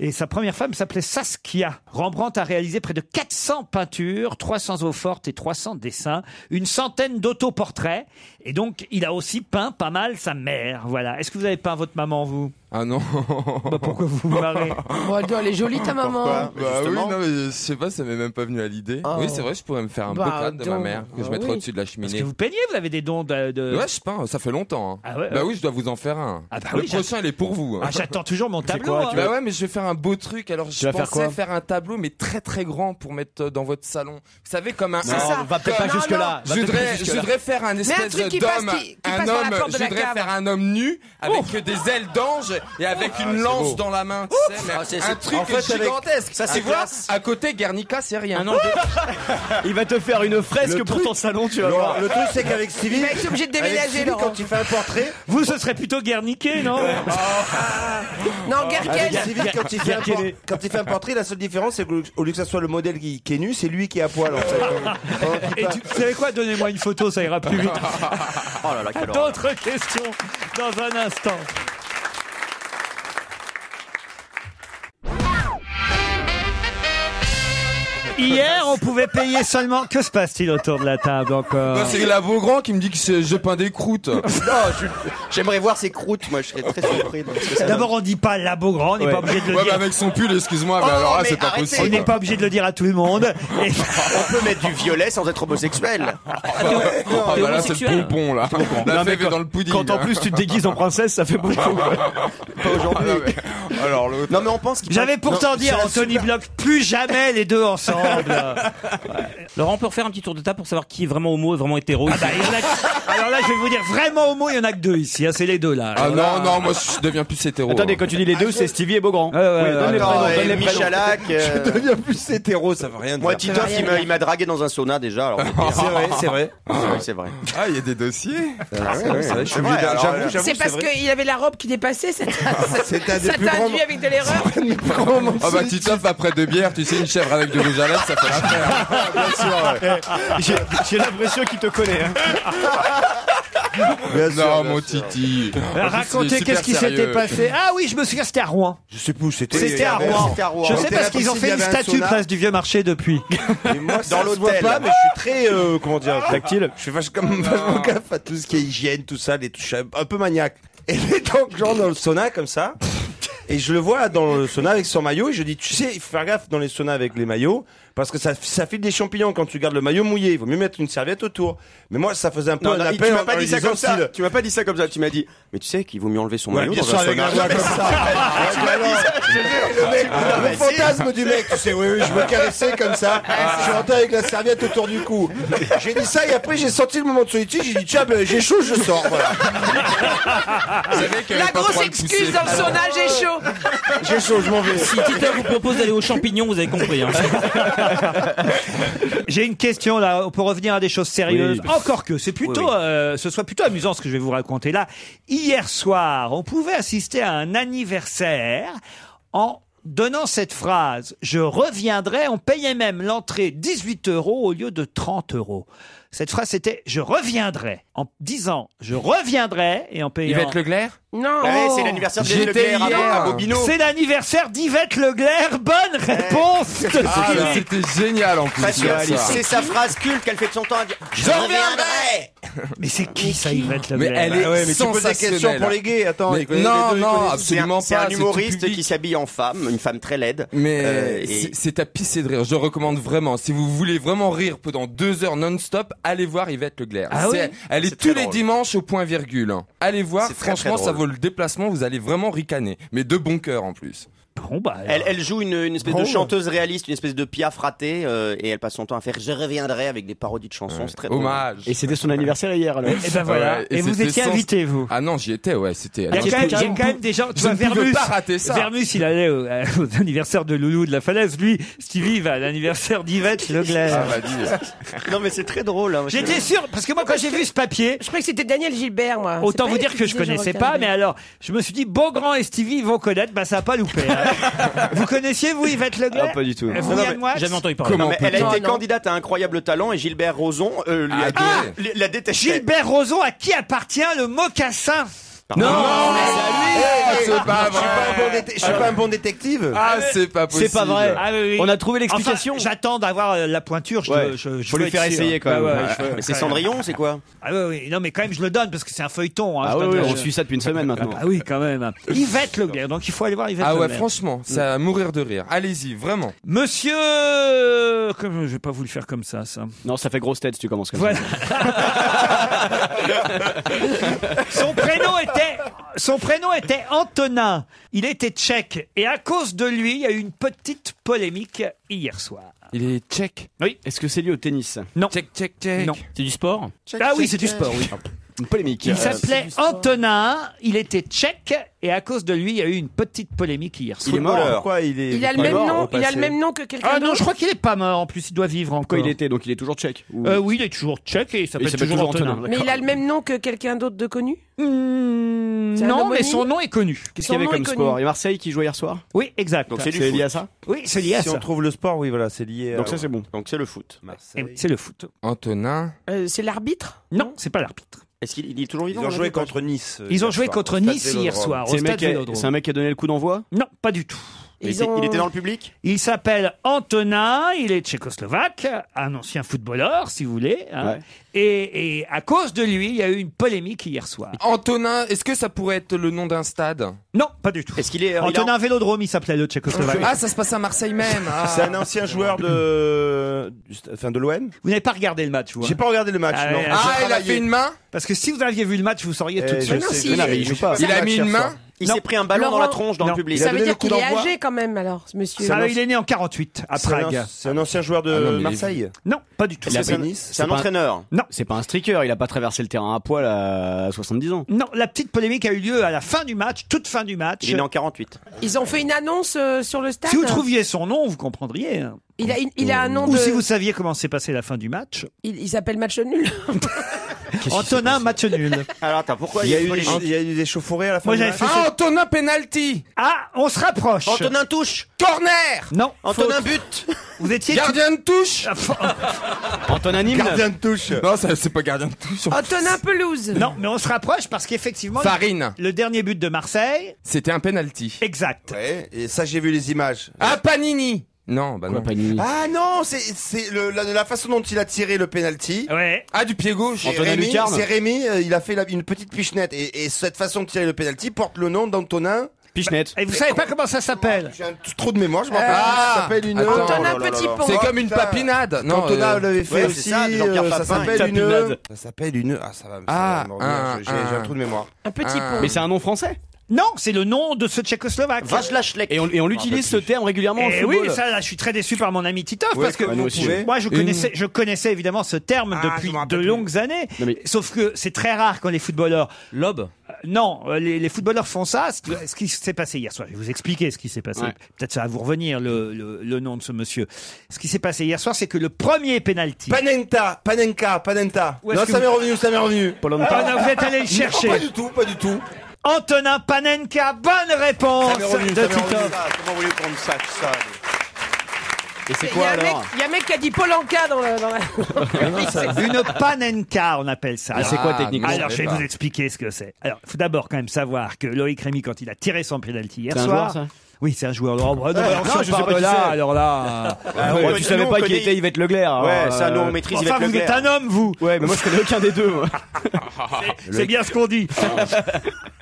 Et sa première femme s'appelait Saskia. Rembrandt a réalisé près de 400 peintures, 300 eaux-fortes et 300 dessins, une centaine d'autoportraits. Et donc, il a aussi peint pas mal sa mère. Voilà. Est-ce que vous avez peint votre maman, vous? Ah non. Bah, pourquoi vous vous marrez? Bon, elle est jolie, ta maman. Bah oui, non, mais je sais pas, ça m'est même pas venu à l'idée. Oh. Oui, c'est vrai, je pourrais me faire un beau crâne de ma mère que je mettrais au-dessus de la cheminée. Parce que vous peignez, vous avez des dons de... Ouais, je peins, ça fait longtemps. Hein. Ah ouais, bah oui, je dois vous en faire un. Ah bah le oui, prochain, il est pour vous. Hein. Ah, j'attends toujours mon tableau. quoi, hein. Bah ouais, mais je vais faire un beau truc. Alors, je vas faire pensais quoi faire un tableau, mais très très grand pour mettre dans votre salon. Vous savez, comme un. C'est ça. Va peut-être pas Non, jusque-là. Je voudrais faire un espèce truc qui passe- d'homme, qui passe par la porte de je la voudrais cave. faire un homme nu avec des ailes d'ange et avec une lance dans la main. Tu sais, mais un truc en fait, avec- gigantesque. ça, c'est Tu vois, classe. à côté, Guernica, c'est rien. Il va te faire une fresque pour ton salon, tu vas voir. Le truc, c'est qu'avec Stevie, Il va être obligé de avec déménager, Stevie, Laurent. quand il fait un portrait, Vous, ce serait plutôt guerniqué, non? Non, Gerken. avec Stevie, quand il fait un portrait, la seule différence, c'est qu'au lieu que ça soit le modèle qui est nu, c'est lui qui est à poil, en fait. Et vous savez quoi? Donnez-moi une photo, ça ira plus vite. Oh là là, quelle horreur. D'autres questions dans un instant. Hier, on pouvait payer seulement... Que se passe-t-il autour de la table encore? Bah, c'est la Beaugrand qui me dit que je peins des croûtes. Non, j'aimerais voir ses croûtes, moi je serais très surpris. de ce que ça donne. D'abord, on dit pas la Beaugrand, on n'est pas obligé de le Ouais, dire. bah avec son pull, excuse-moi, mais alors là, mais c'est pas arrêtez. On possible. n'est pas obligé de le dire à tout le monde. Et- On peut mettre du violet sans être homosexuel. Ah bah là, c'est le pompon, là. La Non, mais fève est dans le pudding. Quand en plus tu te déguises en princesse, ça fait beaucoup. Pas aujourd'hui. Alors l'autre. Non mais on pense qu'il J'avais pourtant Non, dit à c'est un Anthony super- Bloch, plus jamais les deux ensemble. Laurent, on peut refaire un petit tour de table pour savoir qui est vraiment homo et vraiment hétéro. Ah bah, il y en a... Alors là, je vais vous dire, vraiment homo, il y en a que deux ici. Hein, c'est les deux là. Ah non, moi je deviens plus hétéro. Attendez, quand tu dis les deux, c'est Stevie et Beaugrand. Ouais, ouais, donne les Attends, prénoms, et donne les prénoms. Michalak. Je deviens plus hétéro, ça veut rien dire. Moi, Titoff, il m'a dragué dans un sauna déjà. Alors, C'est vrai. c'est vrai. Ah, il y a des dossiers. C'est vrai, C'est vrai, alors, j'avoue, C'est parce qu'il avait la robe qui dépassait, ça C'était un des t'a plus grands induit avec de l'erreur. Ah bah Titoff, après 2 bières, tu sais, une chèvre avec du rouge à lèvres, ça fait l'affaire. Bien sûr, ouais. J'ai l'impression qu'il te connaît. Hein. Bien sûr, Non, bien mon sûr. Titi. Racontez qu'est-ce qui s'était passé. Ah oui, je me souviens, c'était à Rouen. Je sais plus où c'était. C'était à Rouen. C'était à Rouen. Je sais C'était parce la qu'ils ont piscine, fait il y une avait un statue sauna. place du Vieux Marché depuis. Et moi, ça Dans se voit l'hôtel. pas, mais je suis très, comment dire, tactile. Je fais vachement gaffe à tout ce qui est hygiène, tout ça, les touches un peu maniaque. Et donc, genre dans le sauna, comme ça. Et je le vois dans le sauna avec son maillot et je dis, tu sais, il faut faire gaffe dans les saunas avec les maillots parce que ça file des champignons quand tu gardes le maillot mouillé. Il vaut mieux mettre une serviette autour. Mais moi, ça faisait un peu un appel. Tu m'as pas dit ça comme ça. style. Tu m'as pas dit ça comme ça. Tu m'as dit, mais tu sais qu'il vaut mieux enlever son maillot bien dans sûr, un avec sauna. la voix comme ça. Tu m'as dit ça. Le mec, le fantasme du mec, tu sais, oui, je me caressais comme ça. Je suis rentré avec la serviette autour du cou. J'ai dit ça et après j'ai senti le moment de solitude. J'ai dit, tiens, ben, j'ai chaud, je sors. Voilà. La grosse excuse dans le sauna, j'ai chaud. J'ai chaud, je m'en vais. Si Tita vous propose d'aller aux champignons, vous avez compris. Hein. J'ai une question là, on peut revenir à des choses sérieuses. Oui. Encore que c'est plutôt, ce soit plutôt amusant ce que je vais vous raconter là. Hier soir, on pouvait assister à un anniversaire en donnant cette phrase. Je reviendrai, on payait même l'entrée 18 € au lieu de 30 €. Cette phrase c'était je reviendrai en disant je reviendrai et en payant. Yvette Leclerc? Non. Ouais, c'est l'anniversaire de Yvette J'étais Leclerc hier. à Bobino. C'est l'anniversaire d'Yvette Leclerc. Bonne réponse. de Stevie. C'était génial en plus. Parce hier que soir. c'est sa phrase culte qu'elle fait de son temps à dire je reviendrai. Mais c'est qui ça, Yvette Mais Leclerc? elle est Ouais, mais tu poses des questions sensationnelle. pour les gays. Attends, Mais ils connaissent non, les deux, ils non, connaissent- absolument C'est pas. un tout humoriste public. qui s'habille en femme, une femme très laide. Mais et- c'est à pisser de rire. Je recommande vraiment. Si vous voulez vraiment rire pendant 2 heures non-stop, allez voir Yvette Leclerc. Ah oui Elle est C'est tous très les drôle. dimanches au point virgule. Allez voir. C'est très, Franchement, très ça drôle. vaut le déplacement. Vous allez vraiment ricaner. Mais de bon cœur en plus. Bon bah. Elle joue une espèce de chanteuse réaliste, une espèce de Piaf ratée, et elle passe son temps à faire je reviendrai avec des parodies de chansons. C'est très drôle. Hommage. Et c'était son anniversaire hier, alors. Et ben voilà. Ouais, et vous c'était étiez invité vous. Ah non, j'y étais, ouais, c'était. Il y a quand même des gens, tu je vois, ne pouvais Vermus, pas rater ça. Vermus, il allait aux anniversaires de Loulou de la Falaise. Lui, Stevie, il va à l'anniversaire d'Yvette Leclerc. Ah, bah, dis. Non mais c'est très drôle. Hein. J'étais sûr, parce que moi, quand j'ai vu ce papier, Je croyais que c'était Daniel Gilbert, moi. autant C'est vous pas dire elle que qui je disait, connaissais je pas, reviendrai. mais alors, je me suis dit, Beaugrand et Stevie vont connaître, bah, ça n'a pas loupé. Hein. Vous connaissiez, vous, Yvette Leclerc? Ah, pas du tout. Vous, Yann Moix? Jamais entendu parler. Non, mais elle a Non, été non. candidate à Incroyable Talent et Gilbert Rozon lui a Adoré. la détesté. Gilbert Rozon, à qui appartient le mocassin? Non, mais c'est Ah, pas je suis pas un bon vrai. je suis pas un bon détective. Ah, c'est pas possible. C'est pas vrai. Ah, oui, oui. On a trouvé l'explication. Enfin, j'attends d'avoir la pointure. Ouais. Je Faut veux lui être faire sûr. essayer, quand même. Ouais, Ouais. je veux- Mais c'est quand même. Cendrillon, c'est quoi? Ah oui, oui. Non, mais quand même, je le donne parce que c'est un feuilleton. Hein, Ah je oui, donne oui, le- on suit ça depuis une semaine maintenant. Ah oui, quand même. Yvette Leclerc. Donc il faut aller voir Yvette Ah ouais, Leclerc. franchement, ça va mourir de rire. Allez-y, vraiment. Monsieur, comme je vais pas vous le faire comme ça. Non, ça fait grosse tête si tu commences comme Voilà. Son prénom était Antonin. Il était tchèque et à cause de lui, il y a eu une petite polémique hier soir. Il est tchèque. Oui. ça. Est-ce que c'est lié au tennis? Non. Tchèque, tchèque, tchèque. Non. C'est du sport? Ah oui, c'est du sport, oui. Une polémique. Il s'appelait Antonin, il était tchèque et à cause de lui, il y a eu une petite polémique hier soir. Il est mort. Pourquoi il est Il a le même nom. Il a le même nom que quelqu'un Ah non, d'autre. je crois qu'il est pas mort. En plus, il doit vivre encore. Pourquoi il était? Donc il est toujours tchèque. Ou- Oui, il est toujours tchèque et il s'appelle s'appelle toujours toujours Antonin. Antonin. Mais il a le même nom que quelqu'un d'autre de connu. C'est un Non, mais homonyme son nom est connu. Qu'est-ce Son qu'il y avait nom comme est connu. sport? Et Marseille qui jouait hier soir? Oui, exact. Donc c'est du C'est lié foot. à ça? Oui, c'est lié à Si ça. on trouve le sport, oui, voilà, c'est lié. Donc ça c'est bon. Donc c'est le foot. Et C'est le foot. Antonin. C'est l'arbitre. Non, c'est pas l'arbitre. Est-ce qu'il est toujours vivant? Ils ont on joué l'a dit, ou pas contre Nice. Ils ont hier joué soir, contre au stade Nice hier Vélodrome. soir, au C'est le stade mec qui a- Vélodrome. c'est un mec qui a donné le coup d'envoi? Non, pas du tout. Il était dans le public? Il s'appelle Antonin, il est tchécoslovaque, un ancien footballeur, si vous voulez. Hein. Ouais. Et à cause de lui, il y a eu une polémique hier soir. Antonin, est-ce que ça pourrait être le nom d'un stade? Non, pas du tout. Est-ce qu'il est Antonin Vélodrome, il s'appelait le tchécoslovaque. Ah, ça se passe à Marseille même. Ah. C'est un ancien joueur de l'OM. Vous n'avez pas regardé le match, vous hein J'ai pas regardé le match. Ah non. ouais, Ah, J'ai il a travaillé. fait une main? Parce que si vous aviez vu le match, vous sauriez tout de Je suite. non, sais, si, mais il- il joue pas. Il a mis une main? Il Non. s'est pris un ballon dans la Laurent. tronche dans Non. le public. Il a Ça veut donné dire le coup qu'il est d'envoi âgé quand même, alors, ce monsieur. Ah, il est né en 48, à Prague. C'est un ancien joueur de Ah non, mais Marseille. Non, pas du tout. Est-ce que c'est un- C'est un C'est pas un- entraîneur. C'est pas un streaker, il a pas traversé le terrain à poil à 70 ans. Non, la petite polémique a eu lieu à la fin du match, toute fin du match. Il est né en 48. Ils ont fait une annonce sur le stade. Si vous trouviez son nom, vous comprendriez. hein. Il a un nom Ou de. si vous saviez comment s'est passé la fin du match. Il s'appelle match nul. Antonin, match nul. Alors attends, pourquoi Il y a eu polémique? des chauffourées à la fin Moi, du j'avais match. fait Ah, Antonin penalty. Ah, on se rapproche. Antonin touche. Corner. Non. Antonin faute. but. Vous étiez. Gardien de touche. Antonin Nîmes. Gardien de touche. Non, ça c'est pas gardien de touche. Antonin Pelouse. Non, mais on se rapproche parce qu'effectivement. Farine. Le dernier but de Marseille. C'était un penalty. Exact. Ouais, et ça j'ai vu les images. Ah, Panini. Non, bah non. Ah non, c'est la façon dont il a tiré le penalty. Ouais. Ah, du pied gauche. C'est Rémi, il a fait une petite pichenette et cette façon de tirer le penalty porte le nom d'Antonin Pichenette. Et vous savez pas comment ça s'appelle? J'ai un trop de mémoire, je me rappelle. Ça s'appelle une. Antonin Petit-Pont. C'est comme une papinade. Non, Cantona l'avait fait aussi. Ça s'appelle une. Tapinade. Ça s'appelle une. Ah, ça va. J'ai un trou de mémoire. Un petit pont. Mais c'est un nom français. Non, c'est le nom de ce Tchécoslovaque. Vaclašlek. Et on l'utilise ce terme régulièrement en Et football. oui, ça, là, je suis très déçu par mon ami Titoff Ouais, parce que nous aussi. moi, je connaissais évidemment ce terme depuis de longues années. Non, mais- Sauf que c'est très rare quand les footballeurs. Lob. Non, les footballeurs font ça. Ce qui s'est passé hier soir, je vais vous expliquer ce qui s'est passé. Ouais. Peut-être ça va vous revenir le nom de ce monsieur. Ce qui s'est passé hier soir, c'est que le premier penalty. Panenka. Où est-ce Non, que ça vous- m'est revenu. Ah, non, vous êtes allé le chercher. Non, pas du tout. Antonin Panenka, bonne réponse Ça m'est revenu, de ça m'est revenu. Titoff. Comment vous voulez qu'on me sache ça? Et c'est Il y quoi a un mec- alors il y a un mec qui a dit Polanka dans la. Une panenka, on appelle ça. Et c'est quoi techniquement? Alors, je vais vous expliquer ce que c'est. Alors, il faut d'abord quand même savoir que Loïc Rémy, quand il a tiré son penalty hier C'est un soir. joueur, ça Oui, c'est un joueur. Alors, non, non, si on je part sais pas de qui là, c'est. alors là. Ouais, tu savais pas qui était Yvette Leclerc. alors, Ouais, ça, nous, on maîtrise Enfin, Yvette vous êtes Leclerc. un homme, vous. Ouais, mais moi je connais aucun des deux. Moi. C'est bien ce qu'on dit.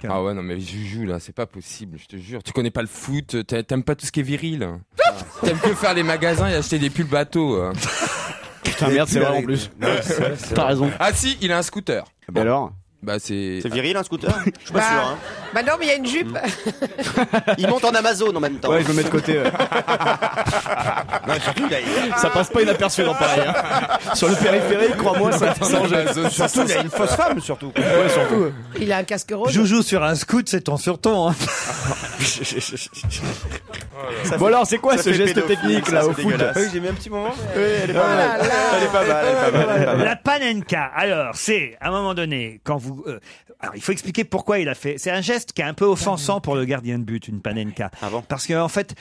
Ah ouais, non, mais Juju, là, c'est pas possible, je te jure. Tu connais pas le foot, t'aimes pas tout ce qui est viril. T'aimes que faire les magasins et acheter des pulls bateaux. Putain, merde, c'est vrai en plus. T'as raison. Ah si, il a un scooter. Et alors? Bah c'est... C'est viril un scooter? Je suis pas sûr. Hein. Bah non, mais il y a une jupe. Il monte en Amazon en même temps. Ouais, je me mets de côté. Ça passe pas inaperçu dans Paris. Hein. Sur le périphérique, crois-moi, ça en jette. Surtout, il y a une fausse femme, surtout. Ouais, surtout. Il a un casque rose. Joujou sur un scoot, c'est ton sur ton. Hein. Bon alors, c'est quoi ça ce fait geste pédophile, technique ça, là c'est au foot? dégueulasse. Oui, j'ai mis un petit moment. Elle est pas mal. Elle est pas mal. La panenka. Alors, c'est à un moment donné quand vous. Alors, il faut expliquer pourquoi il a fait. C'est un geste qui est un peu offensant pour le gardien de but, une panenka. Ah bon? Parce qu'en fait,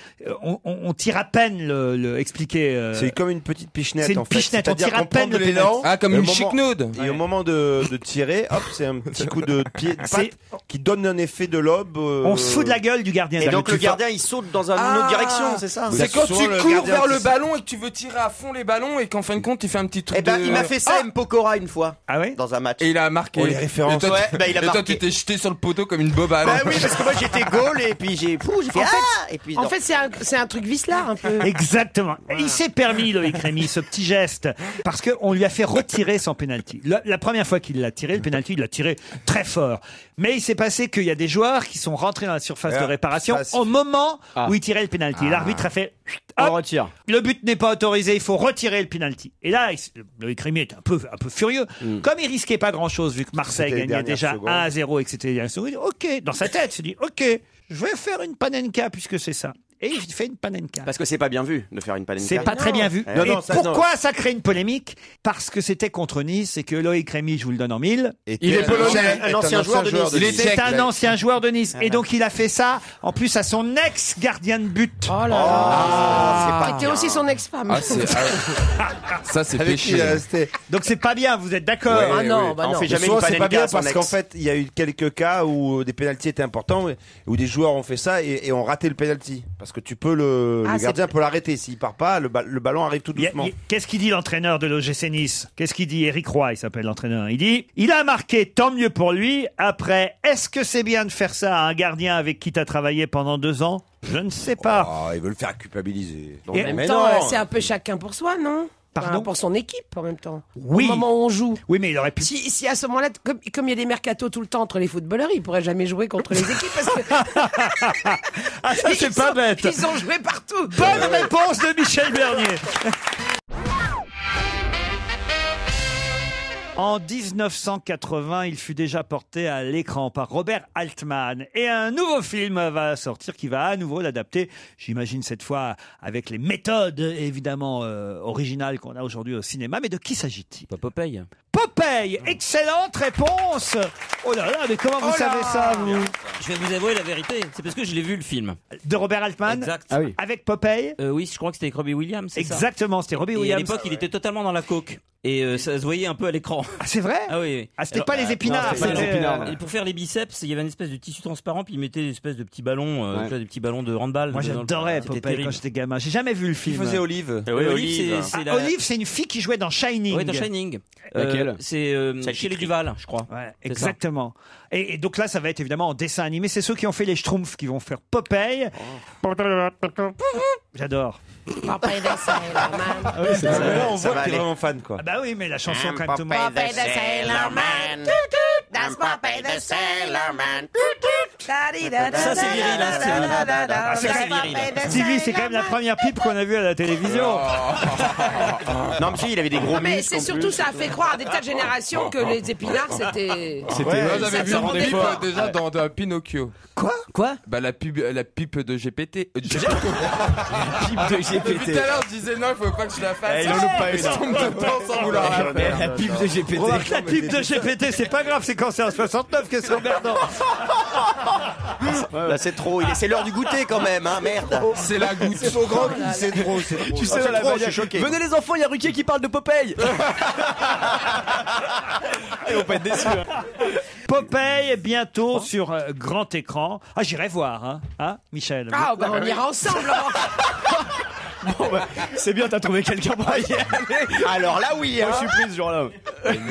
on tire à peine le expliquer. C'est comme une petite pichenette C'est une en fait. pichenette, on C'est-à-dire tire à qu'on prend peine de le l'élan. Ah, comme et au une moment- chicnaude. Et au moment de tirer, hop, c'est un petit coup de pied, de C'est- patte qui donne un effet de lobe. On se fout de la gueule du gardien. Et de donc but. le gardien il saute dans une autre direction, c'est ça? C'est quand souvent tu le cours gardien vers le qui- ballon et que tu veux tirer à fond les ballons et qu'en fin de compte il fait un petit truc Eh ben de... il m'a fait ça Mpokora une fois Ah ouais. dans un match. Et il a marqué. Oh, les références. Et toi, Ouais, bah, il a et toi, marqué. tu t'es jeté sur le poteau comme une bobale. Bah oui, parce que moi j'étais goal et puis j'ai fait En fait- ah et puis En non. fait, c'est un truc vicelard un peu. Exactement. Il s'est permis, Loïc Rémy, ce petit geste, parce qu'on lui a fait retirer son penalty. La première fois qu'il l'a tiré, le penalty, il l'a tiré très fort. Mais il s'est passé qu'il y a des joueurs qui sont rentrés dans la surface de réparation au moment où il tirait le penalty. Et l'arbitre a fait On hop, retire. le but n'est pas autorisé, il faut retirer le penalty. Et là, Loïc Rémy est un peu furieux. Comme il risquait pas grand-chose, vu que Marseille C'était les gagnait dernières déjà secondes. 1-0 et que c'était les dernières secondes, il dit, ok, dans sa tête, il se dit, ok, je vais faire une panenka puisque c'est ça. Et il fait une panenka. Parce que c'est pas bien vu de faire une panenka. C'est pas très bien vu. Non, Et non, ça, pourquoi ça crée une polémique? Parce que c'était contre Nice et que Loïc Rémy, je vous le donne en mille, Il est polonais. Un ancien joueur de Nice. Il est c'est tchèque. un ancien joueur de Nice. Et donc il a fait ça, en plus à son ex-gardien de but. Oh là là. c'est pas C'était aussi son ex-femme. Ah, c'est... Ça c'est Avec qui il péché. est resté. Donc c'est pas bien, vous êtes d'accord? Ouais, Ah non, ouais. bah On non. fait jamais Souvent, une c'est pas panenka bien à son parce ex. qu'en fait, il y a eu quelques cas où des pénaltys étaient importants, où des joueurs ont fait ça et ont raté le pénalty. Parce que tu peux le Ah, gardien peut l'arrêter. S'il part pas, le ballon arrive tout doucement. Qu'est-ce qu'il dit l'entraîneur de l'OGC Nice? Qu'est-ce qu'il dit? Éric Roy, il s'appelle l'entraîneur. Il dit, il a marqué, tant mieux pour lui. Après, est-ce que c'est bien de faire ça à un gardien avec qui t'as travaillé pendant 2 ans? Je ne sais pas. Ah, ils veulent le faire culpabiliser. Et- En même mais temps, non. c'est un peu chacun pour soi, non? Pardon Enfin, pour son équipe en même temps. Oui. Au moment où on joue. Oui, mais il aurait pu. Si à ce moment-là, comme il y a des mercatos tout le temps entre les footballeurs, ils pourraient jamais jouer contre les équipes parce que Ah, ça, c'est pas bête. ils ont joué partout. Bonne réponse de Michel Bernier. En 1980, il fut déjà porté à l'écran par Robert Altman. Et un nouveau film va sortir qui va à nouveau l'adapter, j'imagine cette fois avec les méthodes évidemment originales qu'on a aujourd'hui au cinéma. Mais de qui s'agit-il? Pas Popeye. Popeye, excellente réponse. Oh là là, mais comment vous savez ça, vous? Je vais vous avouer la vérité, c'est parce que je l'ai vu le film. De Robert Altman? Exact. Ah oui. Avec Popeye? Oui, je crois que c'était avec Robbie Williams, c'est ça? Exactement, c'était Robbie Et à Williams. l'époque, il était totalement dans la coke. Et ça se voyait un peu à l'écran. Ah, c'est vrai? Ah oui. Ah, c'était pas les épinards. Et pour faire les biceps, il y avait une espèce de tissu transparent, puis ils mettaient une espèce de petits ballons, des petits ballons de handball. Moi, j'adorais Popeye quand j'étais gamin. J'ai jamais vu le film. Qui faisait Olive? Olive, Olive, c'est une fille qui jouait dans Shining. Oui, dans Shining. Laquelle? C'est chez les Duval, je crois. Ouais, exactement. Et donc là, ça va être évidemment en dessin animé. C'est ceux qui ont fait les Schtroumpfs qui vont faire Popeye. J'adore. Popeye the Sailor Man. Ah oui, c'est ça. Là, on voit que t'es vraiment fan, quoi. Ah bah oui, mais la chanson quand même tout le monde. Popeye the Sailor Man. That's Popeye the Sailor Man. Ça, c'est viril, hein, Stevie. Ça, c'est viril. Stevie, c'est quand même la première pipe qu'on a vue à la télévision. Non, monsieur, il avait des gros Mais muscles. c'est surtout, ça a fait croire à des tas de générations que les épinards, c'était. Moi, j'avais vu une pipe déjà dans Pinocchio. Quoi? Bah la pipe de GPT. Pipe de GPT. Depuis tout à l'heure, je disais non, il faut pas que je la fasse. Il en loupe pas une. Je tombe dedans sans vouloir la faire. La pipe de GPT. Remarque, la pipe de GPT, c'est pas grave, c'est quand c'est en 69 que c'est emmerdant. Là, c'est trop. C'est l'heure du goûter quand même, hein, merde. C'est la goutte. C'est trop grand, c'est trop. Tu sais, dans la trop, bagnole, je suis choqué. venez les enfants, il y a Ruquier qui parle de Popeye. Ils vont pas être déçus. Popeye, bientôt sur grand écran. Ah, j'irai voir, hein, Michel. Ah, bah on ira ensemble, Laurent. Bon, bah, c'est bien, t'as trouvé quelqu'un pour y aller. Alors là, oui, hein. Moi, je suis pris ce jour-là.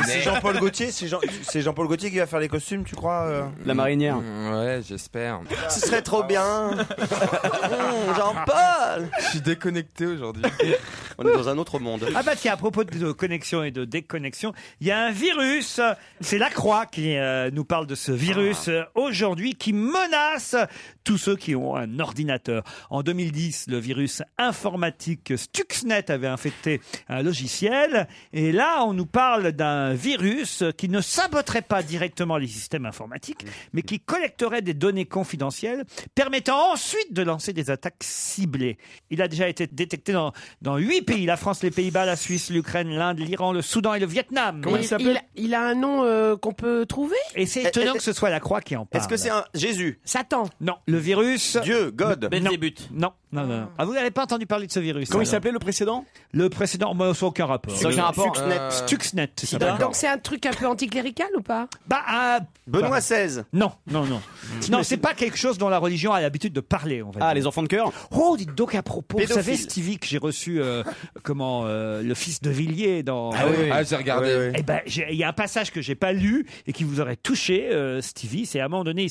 C'est Jean-Paul Gaultier, c'est Jean-Paul Gaultier qui va faire les costumes, tu crois La marinière. Ouais, j'espère. Ce serait trop bien. Jean-Paul. Je suis déconnecté aujourd'hui. On est dans un autre monde. Ah bah tiens, à propos de connexion et de déconnexion, il y a un virus, c'est La Croix qui nous parle de ce virus aujourd'hui qui menace tous ceux qui ont un ordinateur. En 2010, le virus informatique Stuxnet avait infecté un logiciel et là on nous parle d'un virus qui ne saboterait pas directement les systèmes informatiques mais qui collecterait des données confidentielles permettant ensuite de lancer des attaques ciblées. Il a déjà été détecté dans 8 pays, la France, les Pays-Bas, la Suisse, l'Ukraine, l'Inde, l'Iran, le Soudan et le Vietnam. Comment il s'appelle? Il a un nom qu'on peut trouver? Et c'est étonnant que ce soit La Croix qui en parle. Est-ce que c'est un Jésus? Satan? Non, le virus... Dieu, God. Belzébuth. Non. Ah, vous n'avez pas entendu parler de ce virus? Comment il s'appelait le précédent? Le précédent, moi, ça n'a aucun rapport. Ça n'a aucun rapport. Stuxnet. Donc c'est un truc un peu anticlérical ou pas? Benoît XVI. Non. Non, c'est pas quelque chose dont la religion a l'habitude de parler, on va dire. Ah, les enfants de cœur? Oh, dites donc à propos, Pédophile. vous savez, Stevie, que j'ai reçu, le fils de Villiers dans... Ah oui, j'ai regardé. Eh ben, il y a un passage que j'ai pas lu et qui vous aurait touché, Stevie. C'est à un moment donné,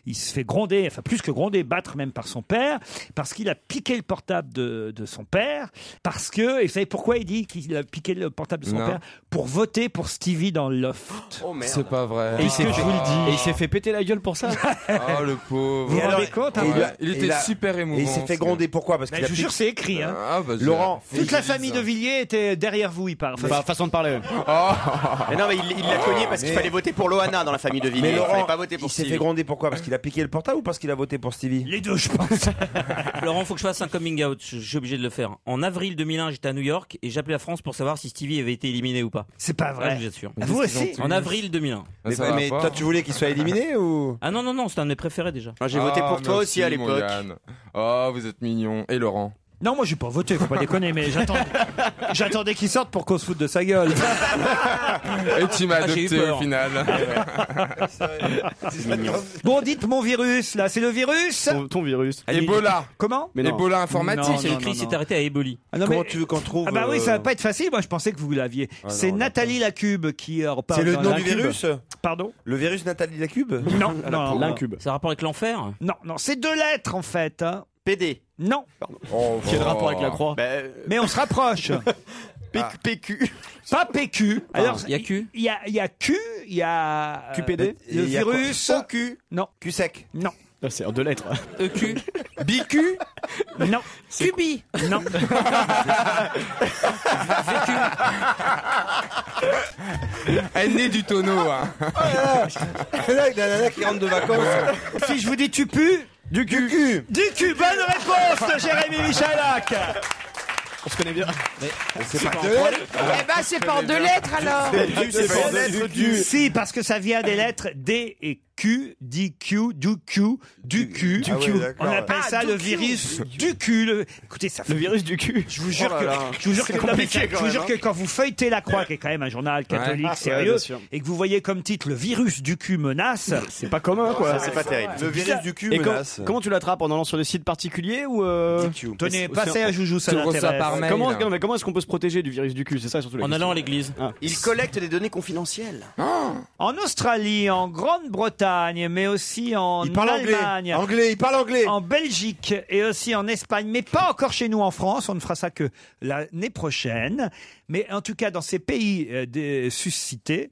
il se fait gronder, enfin plus que gronder, battre même par son père, parce qu'il a piqué le portable de son père, parce que, et vous savez pourquoi il dit qu'il a piqué le portable de son père? Pour voter pour Stevie dans le loft. Oh merde. C'est pas vrai. Et je vous le dis. Et il s'est fait péter la gueule pour ça. Oh le pauvre. Vous vous rendez compte? Il était super émouvant. Et il s'est fait gronder, pourquoi? Parce Ben, qu'il je vous jure, c'est écrit. Hein. Ah, bah, Laurent, Toute la famille de Villiers était derrière vous, il parle. Enfin, Enfin, façon de parler. Mais non, mais il l'a cogné parce qu'il fallait voter pour Loana dans la famille de Villiers. Mais Il Laurent, fallait pas voter pour il s'est Stevie. fait gronder pourquoi? Parce qu'il a piqué le portable ou parce qu'il a voté pour Stevie? les deux, je pense. Laurent, faut que je fasse un coming out. Je suis obligé de le faire. En avril 2001, j'étais à New York et j'appelais la France pour savoir si Stevie avait été éliminé ou pas. C'est pas Là, vrai. je vous assure. Vous aussi? En avril 2001. Mais toi, tu voulais qu'il soit éliminé ou? Ah non, c'était un de mes préférés déjà. J'ai voté pour toi aussi à l'époque. Oh, vous êtes mignon. Et Laurent? Non, moi j'ai pas voté, faut pas déconner, mais j'attendais qu'il sorte pour qu'on se foute de sa gueule. Et tu m'as j'ai eu adopté peur. au final. Bon, dites mon virus, là, c'est le virus? Ton virus. Ebola. Comment? Mais non. Ebola informatique. Non, C'est écrit, s'est arrêté à Éboli. Ah non, Comment mais- tu veux qu'on trouve? Ah bah oui, ça va pas être facile, moi je pensais que vous l'aviez. C'est non, Nathalie Lacube qui reparle. C'est le dans nom du Lacube. virus? Pardon? Le virus Nathalie Lacube? Non. L'incube. Ça a rapport avec l'enfer? Non, c'est 2 lettres en fait. Hein. PD. Non, Quel rapport avec la croix? mais on se rapproche. PQ. Pas PQ. Alors, il y a Q. Il y a Q, il y a QPD? le Il y a quoi? virus. OQ. Non, Q sec. non, Ah, c'est en 2 lettres. EQ. BQ. Non, Cubi. non. Elle naît du tonneau. Hein. Là, il y a la nana qui rentre de vacances. Si je vous dis tu pues, Du cul. du cul. Bonne réponse de Jérémy Michalak. On se connaît bien. C'est pas deux lettres. Eh ben c'est pas en 2 lettres alors. C'est pas deux lettres du. Si, parce que ça vient des lettres D et cul, du cul. Ah ouais, d'accord. On appelle ça le virus du cul. Écoutez, ça fait... Le virus du cul. Je vous jure Oh là là. je vous jure C'est que, compliqué, je vous jure que quand vous feuilletez La Croix, qui est quand même un journal catholique Ouais, sérieux, bien sûr. et que vous voyez comme titre le virus du cul menace, c'est pas commun quoi. Ça, c'est pas terrible. Le virus du cul Et menace. comment tu l'attrapes, en allant sur des sites particuliers ou Tenez, passez à Joujou, ça Tu le reçois l'intéresse. par mail. Comment est-ce qu'on peut se protéger du virus du cul? C'est ça surtout. En allant à l'église. Il collecte des données confidentielles. En Australie, en Grande-Bretagne, mais aussi en Il parle Allemagne, anglais, il parle anglais. en Belgique et aussi en Espagne, mais pas encore chez nous en France. On ne fera ça que l'année prochaine. Mais en tout cas, dans ces pays suscités,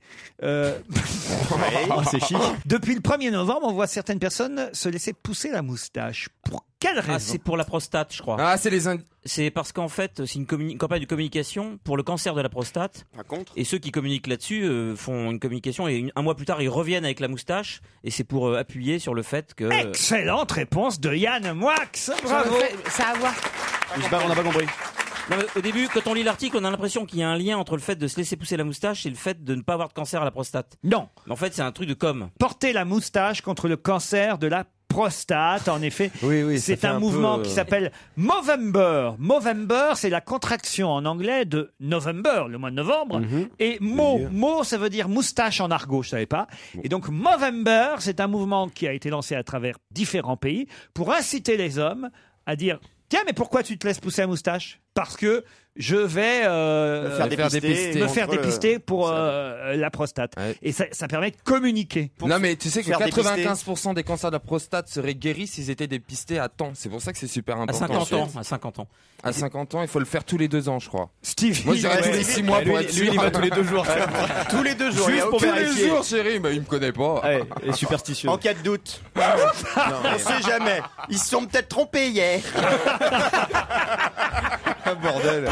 c'est chic. depuis le 1er novembre, on voit certaines personnes se laisser pousser la moustache. Pour quelle raison? Ah, c'est pour la prostate, je crois. Ah, c'est les C'est parce qu'en fait, c'est une campagne de communication pour le cancer de la prostate. Par contre, Et ceux qui communiquent là-dessus font une communication et un mois plus tard, ils reviennent avec la moustache. Et c'est pour appuyer sur le fait que... Excellente réponse de Yann Moix. Bravo. Ça a à voir. On n'a pas compris. Non, mais au début, quand on lit l'article, on a l'impression qu'il y a un lien entre le fait de se laisser pousser la moustache et le fait de ne pas avoir de cancer à la prostate. Non. Mais en fait, c'est un truc de com. Porter la moustache contre le cancer de la prostate, en effet. Oui, ça c'est fait un un mouvement peu, qui s'appelle Movember. Movember, c'est la contraction en anglais de November, le mois de novembre. Et mo, ça veut dire moustache en argot, je savais pas. Et donc Movember, c'est un mouvement qui a été lancé à travers différents pays pour inciter les hommes à dire: tiens, mais pourquoi tu te laisses pousser la moustache? Parce que je vais me faire dépister pour la prostate. Ouais. Et ça permet de communiquer. Non, mais tu sais que faire 95% des cancers de la prostate seraient guéris s'ils étaient dépistés à temps. C'est pour ça que c'est super À important. 50 ans. À 50 ans. À 50 ans, il faut le faire tous les 2 ans, je crois. Stevie, Moi, j'irais tous les 6 mois pour être sûr. Lui, il va tous les 2 jours. tous les 2 jours, il y Juste a pour aucun- vérifier. Tous les jours, chérie, mais il me connaît pas. Ouais, et superstitieux. En cas de doute. On sait jamais. Ils se sont peut-être trompés hier. Ah, bordel.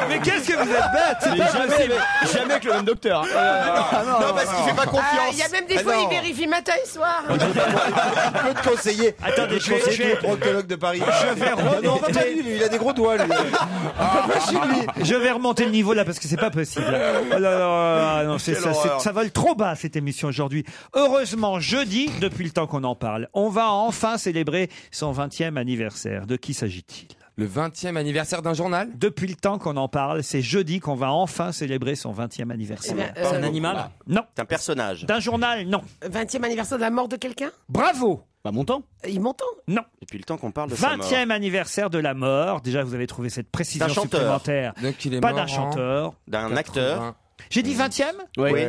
mais qu'est-ce que vous êtes bête? C'est pas possible. Jamais avec le même docteur. Non, parce qu'il fait pas confiance. Il y a même des fois, il vérifie matin et soir. Il peut te conseiller. Attendez, Il peut te conseiller tous les proctologues de Paris. Je vais Non, pas lui, il a des gros doigts, lui. Pas chez lui. Je vais remonter le niveau là parce que c'est pas possible. Oh là là, non, ça vole trop bas cette émission aujourd'hui. Heureusement, jeudi, depuis le temps qu'on en parle, on va enfin célébrer son 20e anniversaire. De qui s'agit-il? Le 20e anniversaire d'un journal? Depuis le temps qu'on en parle, c'est jeudi qu'on va enfin célébrer son 20e anniversaire. C'est un animal? Non. C'est un personnage. D'un journal? Non. 20e anniversaire de la mort de quelqu'un? Bravo. Bah, mon temps. Il m'entend? Non. Depuis le temps qu'on parle de sa mort. 20e anniversaire de la mort. Déjà, vous avez trouvé cette précision D'un chanteur. supplémentaire. Donc il est Pas mort d'un chanteur. D'un acteur. J'ai dit 20e?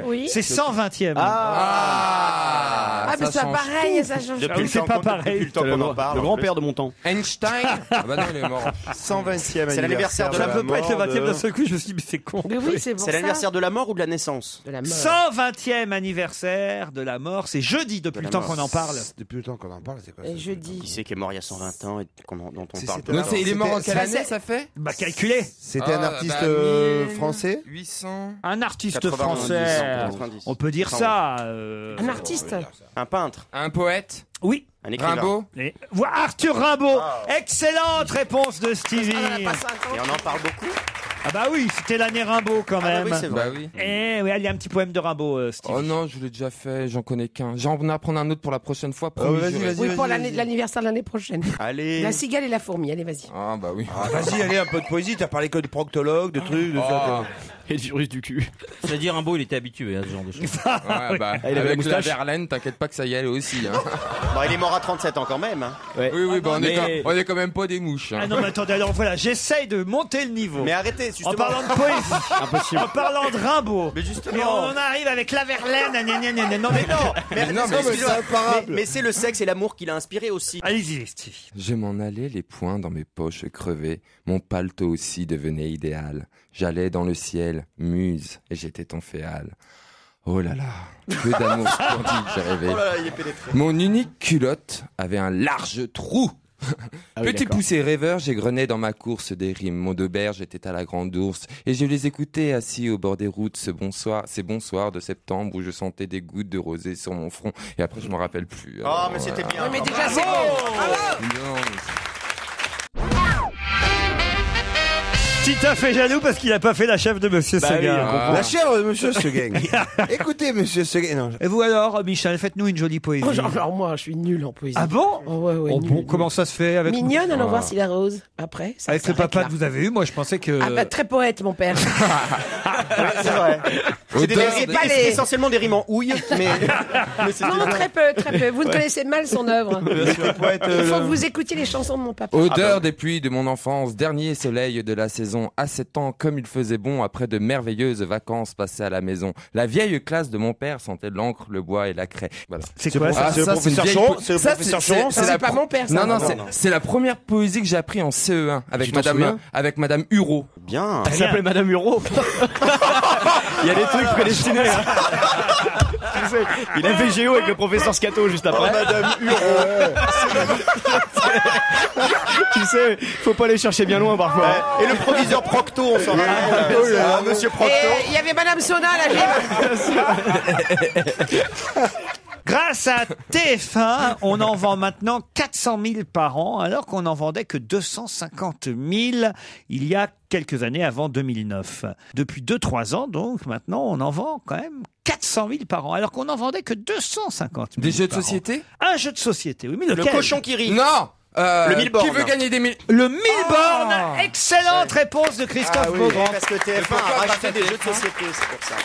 Oui. C'est 120e. Ah, mais ça change pareil, ça change. Depuis le c'est temps pas qu'on- pareil. Depuis le temps qu'on en parle. Le en grand-père de mon temps. Einstein? Ah bah non, il est mort. 120e C'est l'anniversaire de Ça la peut pas être le 20e d'un de... seul coup, je me suis dit, mais c'est con. Mais oui, c'est pour C'est ça. l'anniversaire de la mort ou de la naissance? De la mort. 120e anniversaire de la mort. C'est jeudi depuis le temps qu'on en parle. Depuis le temps qu'on en parle, c'est quoi ça? Et jeudi. Qui c'est qui est mort il y a 120 ans et dont on C'est- parle c'était pas? Donc il est mort en C'était- quelle ça, année, ça fait? Bah, calculez. C'était un Ah, artiste bah, français 800. Un artiste 90, français. 90. On peut dire ça. Un artiste. Un peintre. Un poète? Oui. Un écrivain. Rimbaud? Et voilà, Arthur Rimbaud. Excellente réponse de Stevie. Et on en parle beaucoup? Ah bah oui, c'était l'année Rimbaud quand Ah bah même. oui, c'est vrai. Bah oui. Eh oui, il y a un petit poème de Rimbaud, Stevie. Oh non, je l'ai déjà fait, j'en connais qu'un. J'en vais en apprendre un autre pour la prochaine fois. Oh, promis, vas-y, juré. vas-y. Oui, pour l'anniversaire de l'année prochaine. Allez. La cigale et la fourmi, allez, vas-y. Ah bah oui. Ah, vas-y, allez, un peu de poésie. T'as parlé que de proctologue, de trucs, de ça. Et le virus du cul. C'est-à-dire, Rimbaud, il était habitué à ce genre de choses. Ouais, bah, il avait la avec la moustache. Verlaine, t'inquiète pas que ça y allait aussi. Hein. Bon, il est mort à 37 ans quand même. Hein. Ouais. Oui, bah, mais- on est quand même pas des mouches. Hein. Ah non, mais attendez, alors voilà, j'essaye de monter le niveau. Mais arrêtez, justement. En parlant de poésie, Impossible. en parlant de Rimbaud. Mais justement. Mais on en arrive avec la Verlaine. gna, gna, gna, gna. Non, mais non. Mais excusez-moi. Mais c'est le sexe et l'amour qui l'a inspiré aussi. Allez-y, Stevie. Je m'en allais les poings dans mes poches crevées. Mon paletot aussi devenait idéal. J'allais dans le ciel, muse, et j'étais ton féal. Oh là là, que d'amour splendide j'ai rêvé. Oh là là, il est pénétré. Mon unique culotte avait un large trou. Ah oui, Petit d'accord. poussé rêveur, j'égrenais dans ma course des rimes. Mon d'auberge était à la grande ours. Et je les écoutais assis au bord des routes ces bons soirs de septembre où je sentais des gouttes de rosée sur mon front. Et après, je m'en rappelle plus. Oh, mais c'était bien. Oui, mais déjà, c'est bon. Non, mais Titoff est jaloux parce qu'il n'a pas fait la chèvre de Monsieur Seguin. La chèvre de Monsieur Seguin. Écoutez, Monsieur Seguin. Non. Et vous alors, Michel, faites-nous une jolie poésie. Alors moi, je suis nul en poésie. Ah bon? Ouais, Oh nul. bon, comment ça se fait avec Mignonne, allons voir s'il arrose. Après, ça avec le s'arrête papa là. que vous avez eu, moi je pensais que. Ah bah très poète, mon père. C'est vrai. C'est essentiellement des rimes en houille, mais c'est Non, très peu. Vous ne connaissez mal son œuvre. Il faut que vous écoutiez les chansons de mon papa. Odeur des pluies de mon enfance, dernier soleil de la saison, à 7 ans comme il faisait bon après de merveilleuses vacances passées à la maison. La vieille classe de mon père sentait l'encre, le bois et la craie. Voilà. C'est quoi ça? C'est le professeur Choron. C'est le professeur Choron. C'est pas mon père, ça. Non, c'est la première poésie que j'ai appris en CE1 avec Madame Hureau. Bien. Elle s'appelait Madame Hureau. Il y a des trucs prédestinés. Hein. Tu sais, il a fait géo avec le professeur Scato juste après. Madame Hureau. Tu sais, faut pas aller chercher bien loin parfois. Et le proviseur Procto, on s'en rappelle. Monsieur Procto. Et il y avait Madame Soda, Grâce à TF1, on en vend maintenant 400 000 par an, alors qu'on n'en vendait que 250 000 il y a quelques années avant 2009. Depuis 2-3 ans, donc, maintenant, on en vend quand même 400 000 par an, alors qu'on n'en vendait que 250 000 Des jeux de par an. société? Un jeu de société, oui, mais Le lequel? cochon qui rit. Non! Le Milborn. Qui veut gagner des mille? Le Milborn. Excellente réponse de Christophe Beaugrand. Parce que TF1 a racheté des jeux de société, c'est pour ça.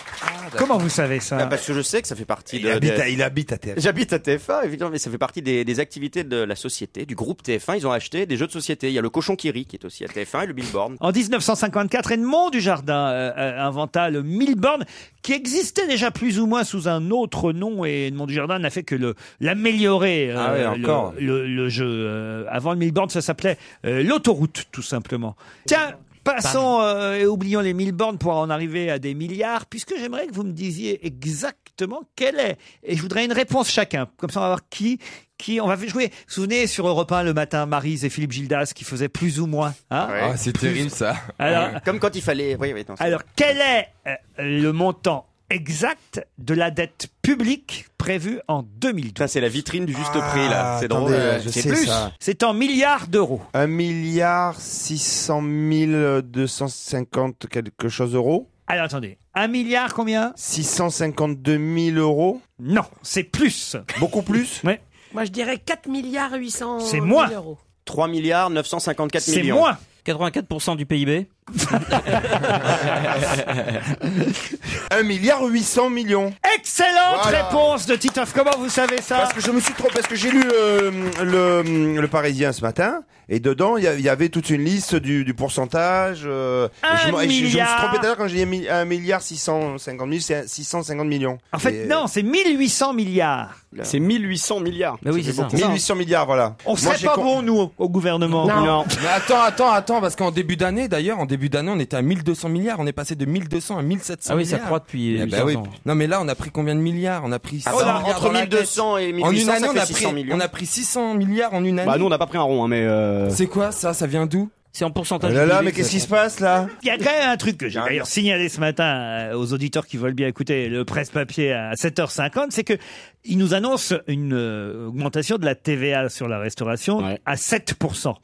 Comment vous savez ça? Parce que je sais que ça fait partie de... Il habite à TF1. J'habite à TF1, évidemment, mais ça fait partie des activités de la société, du groupe TF1. Ils ont acheté des jeux de société. Il y a le cochon qui rit, qui est aussi à TF1, et le Milborn. En 1954, Edmond Dujardin inventa le Milborn, qui existait déjà plus ou moins sous un autre nom, et Edmond Dujardin n'a fait que l'améliorer, le jeu. Avant le Milborn, ça s'appelait l'autoroute, tout simplement. Tiens, passons et oublions les 1000 bornes pour en arriver à des milliards, puisque j'aimerais que vous me disiez exactement quelle est. Et je voudrais une réponse chacun. Comme ça, on va voir qui on va jouer. Vous vous souvenez, sur Europe 1 le matin, Maryse et Philippe Gildas qui faisaient plus ou moins. Hein? Ouais. Ah, c'est terrible ça. Alors, Comme quand il fallait... Oui, non, alors quel est le montant exact de la dette publique prévue en 2012? Ça, c'est la vitrine du juste prix, là. C'est drôle. Je C'est sais plus. ça. C'est en milliards d'euros. 1 600 250 quelque chose euros. Alors attendez, 1 milliard combien? 652 000 euros. Non, c'est plus. Beaucoup plus. Ouais. Moi, je dirais 4 milliards 800 C'est moins. 000 euros. 3 milliards 954 C'est millions. moins. 84% du PIB. 1 milliard 800 millions. Excellente Voilà. réponse de Titoff. Comment vous savez ça? Parce que je me suis trop, parce que j'ai lu le Parisien ce matin, et dedans il y avait toute une liste du pourcentage. Et je me suis trompé tout à l'heure quand j'ai dit 1 milliard 650 000, c'est 650 millions. En fait, non, c'est 1800 milliards. C'est 1800 milliards. Bah oui, c'est ça. 1800 milliards, voilà. On serait pas bon, nous, au gouvernement. Non. Mais attends, parce qu'en début d'année, on était à 1200 milliards, on est passé de 1200 à 1700 Ah oui, milliards. ça croît depuis Eh 800 ben oui. ans. Non mais là, on a pris combien de milliards? On a pris 600 milliards Entre dans la 1200 et caisse. En 1800, une année, ça fait 600 millions. on a pris 600 milliards en une année. Bah nous on n'a pas pris un rond, hein, mais. C'est quoi ça? Ça vient d'où? C'est en pourcentage. Oh là là, du mais PIB, qu'est-ce qui ça. se passe là? Il y a quand même un truc que j'ai d'ailleurs signalé ce matin aux auditeurs qui veulent bien écouter le presse-papier à 7h50, c'est que ils nous annoncent une augmentation de la TVA sur la restauration à 7%.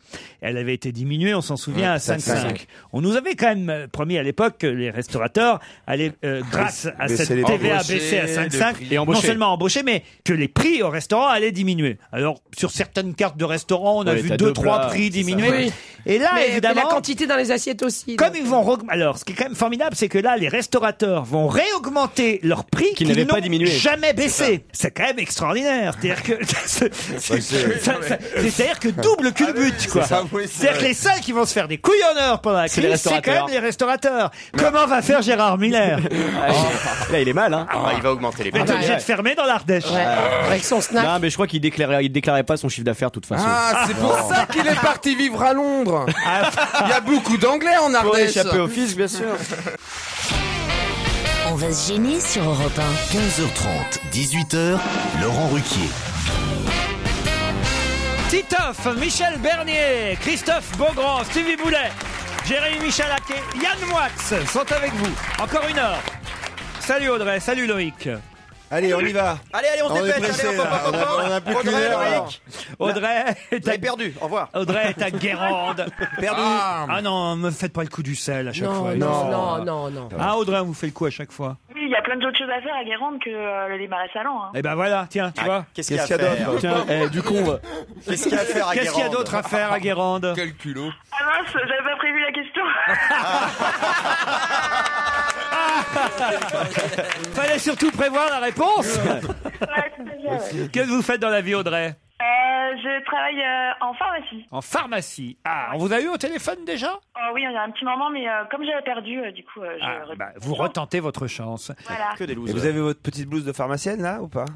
Elle avait été diminuée, on s'en souvient, à 5,5. On nous avait quand même promis à l'époque que les restaurateurs allaient, grâce à Baisser cette les TVA prix. baisser à 5,5, Et non embaucher. seulement embaucher, mais que les prix au restaurant allaient diminuer. Alors, sur certaines cartes de restaurant, on a Ouais, vu t'as 2-3 deux plats, prix c'est diminuer. ça. Oui. Et là, Mais évidemment, la quantité dans les assiettes aussi. comme donc. ils vont alors, ce qui est quand même formidable, c'est que là, les restaurateurs vont réaugmenter leurs prix Qui n'avaient n'ont pas diminué. jamais baissé. C'est quand même extraordinaire. C'est-à-dire que c'est-à-dire que double culbute, quoi. C'est-à-dire que les seuls qui vont se faire des couillonneurs pendant la C'est les crise, c'est quand restaurateurs. même les restaurateurs. Comment va faire Gérard Miller? Là il est mal, hein. Ah, il va augmenter les Il va prix. être obligé de fermer dans l'Ardèche. Ouais, avec son snack. Non mais je crois qu'il déclarait pas son chiffre d'affaires de toute façon. Ah, c'est pour ça qu'il est parti vivre à Londres. Il y a beaucoup d'anglais en Pour Ardèche. échapper au fisc, bien sûr. On va se gêner sur Europe 1. 15h30, 18h, Laurent Ruquier. Titoff, Michel Bernier, Christophe Beaugrand, Stevie Boulet, Jérémy Michalak et Yann Moix sont avec vous. Encore une heure. Salut Audrey, salut Loïc. Allez, on y va. Allez, on se est dépêche. pressé, Allez, là. On a plus qu'une heure. alors. Audrey Vous est avez à... perdu. Au revoir. Audrey est à Guérande. Perdu. Ah non, me faites pas le coup du sel à chaque fois. Non. Ah Audrey, on vous fait le coup à chaque fois. Oui, il y a plein d'autres choses à faire à Guérande que le démarrage salon. Hein. Eh ben voilà, tiens, tu vois. Qu'est-ce qu'il y a d'autre? Tiens, du con. Qu'est-ce qu'il y a à faire à Qu'est-ce qu'il y a Guérande d'autre à faire à Guérande? Quel culot. Ah mince, j'avais pas prévu la question. Fallait surtout prévoir la réponse. Ouais, tout à fait, ouais. Qu'est-ce que vous faites dans la vie, Audrey? Je travaille en pharmacie. En pharmacie. Ah, on vous a eu au téléphone déjà? Oui, il y a un petit moment, mais comme j'avais perdu, du coup, Vous retentez votre chance. Voilà. Et vous avez votre petite blouse de pharmacienne là ou pas?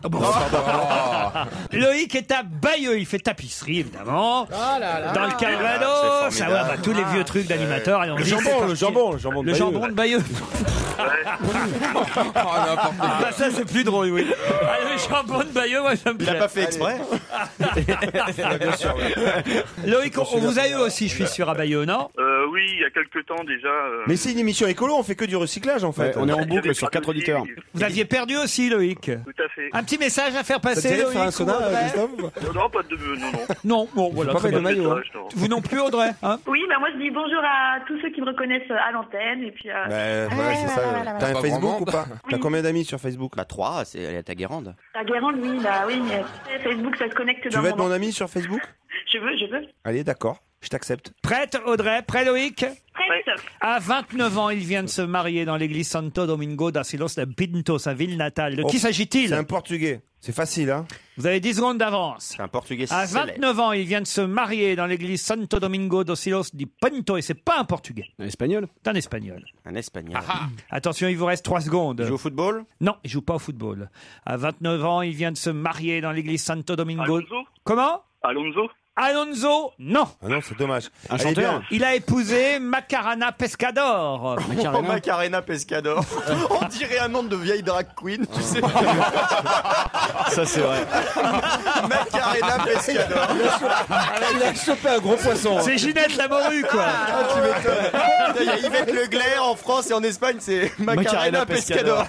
Loïc est à Bayeux, il fait tapisserie évidemment. Dans le Calvados, c'est ça va, tous les vieux trucs d'animateurs. Le jambon de Bayeux. Bah ça c'est plus drôle, oui. Ah, le jambon de Bayeux, moi ça me plaît. Il a pas fait exprès. Bien sûr. Loïc, on vous a eu aussi, je suis sûr, à Bayeux, non? Oui, il y a quelques temps déjà. Mais c'est une émission écolo, on fait que du recyclage en fait. On est en boucle sur 4 auditeurs. Vous aviez perdu aussi, Loïc. Tout à fait. Un petit message à faire Ça te passer, dirait de Loïc, faire un sauna, ou Audrey? Christophe? Non, pas de. Non. Non, bon, voilà. Pas très mettre de bien. maillot. Hein. Vous non plus, Audrey, hein? Oui, bah moi je dis bonjour à tous ceux qui me reconnaissent à l'antenne et puis. Voilà, c'est ça. T'as un Pas Facebook grand ou pas? T'as combien d'amis sur Facebook? Bah 3, elle est à Guérande. À Guérande, oui, mais Facebook, ça se connecte Tu dans veux être mon mon ami sur Facebook? Je veux. Allez, d'accord, je t'accepte. Prête, Audrey? Prêt, Loïc? Prête. À 29 ans, il vient de se marier dans l'église Santo Domingo da Silos de Pinto, sa ville natale. De qui s'agit-il? C'est un Portugais. C'est facile, hein? Vous avez 10 secondes d'avance. C'est un Portugais. À 29 ans, il vient de se marier dans l'église Santo Domingo dos Silos de Pinto, et c'est pas un Portugais. Un espagnol? C'est un Espagnol. Un Espagnol. Attention, il vous reste 3 secondes. Il joue au football? Non, il joue pas au football. À 29 ans, il vient de se marier dans l'église Santo Domingo. Alonso? Comment? Alonso? Alonso, non. Ah non, c'est dommage. Un Allez, chanteur? bien. Il a épousé Macarena Pescador. Macarena Pescador. On dirait un nom de vieille drag queen, tu sais. Ça, c'est vrai. Macarena Pescador. Il a chopé un gros poisson. C'est Ginette la morue, quoi. Tu m'étonnes. Il y a Yvette Leclerc en France et en Espagne, c'est Macarena Pescador.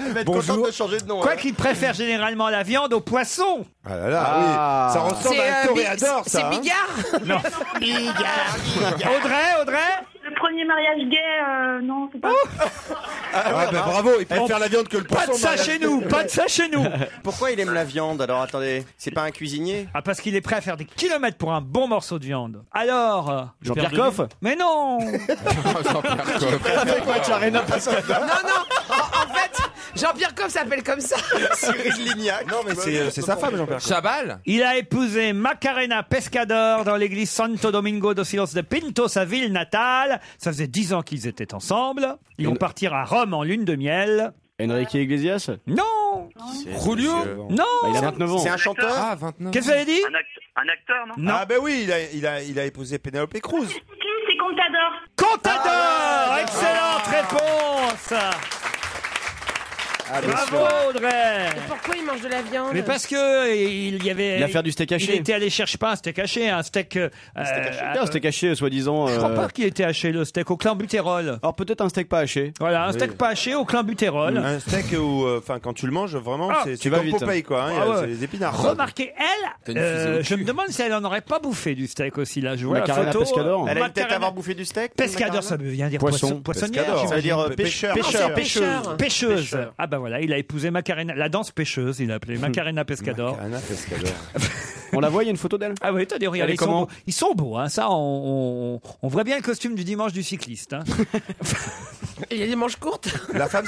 Elle va être contente de changer de nom. Quoi qu'il préfère généralement la viande au poisson. Ah là là, oui. Ça ressemble à un toréador, ça. C'est hein. Bigard. Non. Audrey? Le premier mariage gay, non, c'est pas. Ah, bah, bravo, il préfère la viande que le poisson. Pas de ça chez nous, pas de ça chez nous. Pourquoi il aime la viande? Alors attendez, c'est pas un cuisinier? Ah, parce qu'il est prêt à faire des kilomètres pour un bon morceau de viande. Alors Jean-Pierre Coff? Mais non. Avec Macarena Pescador. Non, en fait, Jean-Pierre Coff s'appelle comme ça. Cyril Lignac. Non, mais c'est sa femme, Jean-Pierre. Chabal. Il a épousé Macarena Pescador dans l'église Santo Domingo dos Silos de Pinto, sa ville natale. Ça faisait 10 ans qu'ils étaient ensemble. Ils vont partir à Rome en lune de miel. Enrique Iglesias? Non. Julio. Non. Il a 29 ans. C'est un chanteur? Ah, 29. Qu'est-ce que vous avez dit? Un acteur, non? Non. Ah ben oui, il a épousé Penelope Cruz. C'est Contador. Contador. Excellente réponse. Bravo, Audrey. Et pourquoi il mange de la viande? Mais parce que il y avait. Il a fait du steak haché. Il était allé chercher pas un steak haché, un steak. Un steak haché, soi-disant. Je crois pas qu'il était haché le steak au clenbuterol. Alors peut-être un steak pas haché. Voilà, un steak pas haché au clenbuterol. Un steak où, enfin, quand tu le manges, vraiment, Ah, tu vas comme vite. Popeye, quoi. Hein, Ah ouais. c'est les épinards. Remarquez, T'as une fusée au je cul. me demande si elle en aurait pas bouffé du steak aussi là. Je vois la Macarena photo. Pescador. Elle a peut-être Macarena- avoir bouffé du steak? Pescador, ça veut bien dire Poisson. poissonnière. Pescador. Ça veut dire Pêcheur. pêcheur. Pêcheur. Pêcheuse. Ah bah voilà, il a épousé Macarena, la danse pêcheuse, il a appelé Macarena Pescador. Macarena Pescador. On la voit, il y a une photo d'elle? Ah oui, attendez, regardez, Elle est comment? ils sont beaux, hein, ça, on voit bien le costume du dimanche du cycliste. Hein. Il y a des manches courtes. La femme,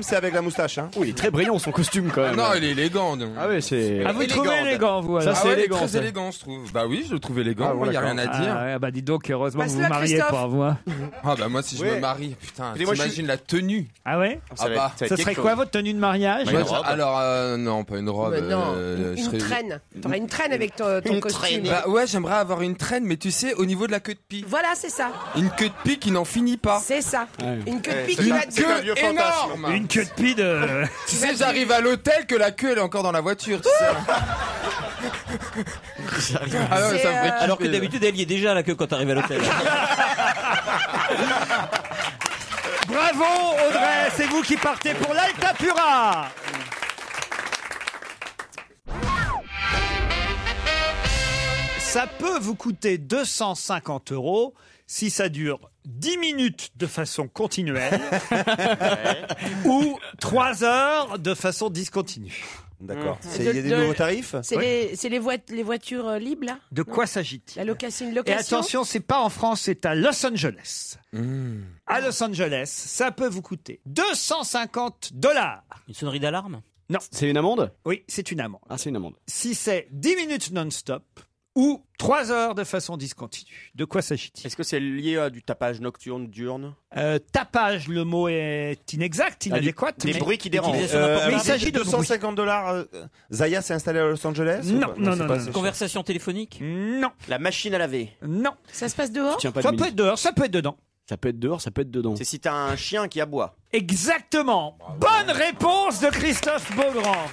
c'est avec la moustache, hein. Oh, il est très brillant son costume quand même. Non, il est élégant. donc. Ah ouais, c'est. Ah, vous le trouvez élégante. élégant, vous alors. Ça, Ah c'est ouais, il est élégant, très ça. élégant, je trouve. Bah oui, je le trouve élégant. Ah, Moi, y a rien à dire. Ah, ouais, bah dis donc, heureusement que vous Passe-le vous à mariez Christophe. pas, vous. Hein. Ah bah moi, si je Ouais. me marie, putain, Mais moi, je t'imagines la tenue. Ah ouais? Ah bah. Ce serait quoi votre tenue de mariage? Moi, alors, non, pas une robe. Mais non, je une serais- traîne. T'auras une traîne avec ton costume. Bah ouais, j'aimerais avoir une traîne, mais tu sais, au niveau de la queue de pie. Voilà, c'est ça. Une queue de pie qui n'en finit pas. C'est ça. Ouais. Une queue de Ouais, pique c'est qui ça. va Une te... C'est un queue vieux fantasme. énorme. Une queue de pie de... Tu sais, j'arrive à l'hôtel que la queue elle est encore dans la voiture, tu sais. Ah non, mais ça me ferait Alors que kiffer. d'habitude, elle y est déjà la queue quand t'arrives à l'hôtel. Bravo Audrey, c'est vous qui partez pour l'Altapura. Ça peut vous coûter 250 € si ça dure 10 minutes de façon continuelle ou 3 heures de façon discontinue. D'accord. Il y a des nouveaux tarifs? C'est les voitures libres, là? De quoi s'agit-il? La location, une Et location? attention, c'est pas en France, c'est à Los Angeles. À Los Angeles, ça peut vous coûter 250 $. Une sonnerie d'alarme? Non. C'est une amende? Oui, c'est une amende. Ah, c'est une amende. Si c'est 10 minutes non-stop ou 3 heures de façon discontinue. De quoi s'agit-il? Est-ce que c'est lié à du tapage nocturne, diurne? Tapage, le mot est inexact, inadéquat. Des mais- bruits qui dérangent. Mais il s'agit de bruit. 250 $. Zaya s'est installé à Los Angeles? Non, ou pas non, c'est non, pas non. assez Conversation téléphonique? Non. La machine à laver? Non. Ça se passe dehors? Tiens pas de Ça minute. peut être dehors, ça peut être dedans. Ça peut être dehors, ça peut être dedans. C'est si t'as un chien qui aboie. Exactement. Bonne réponse de Christophe Beaugrand.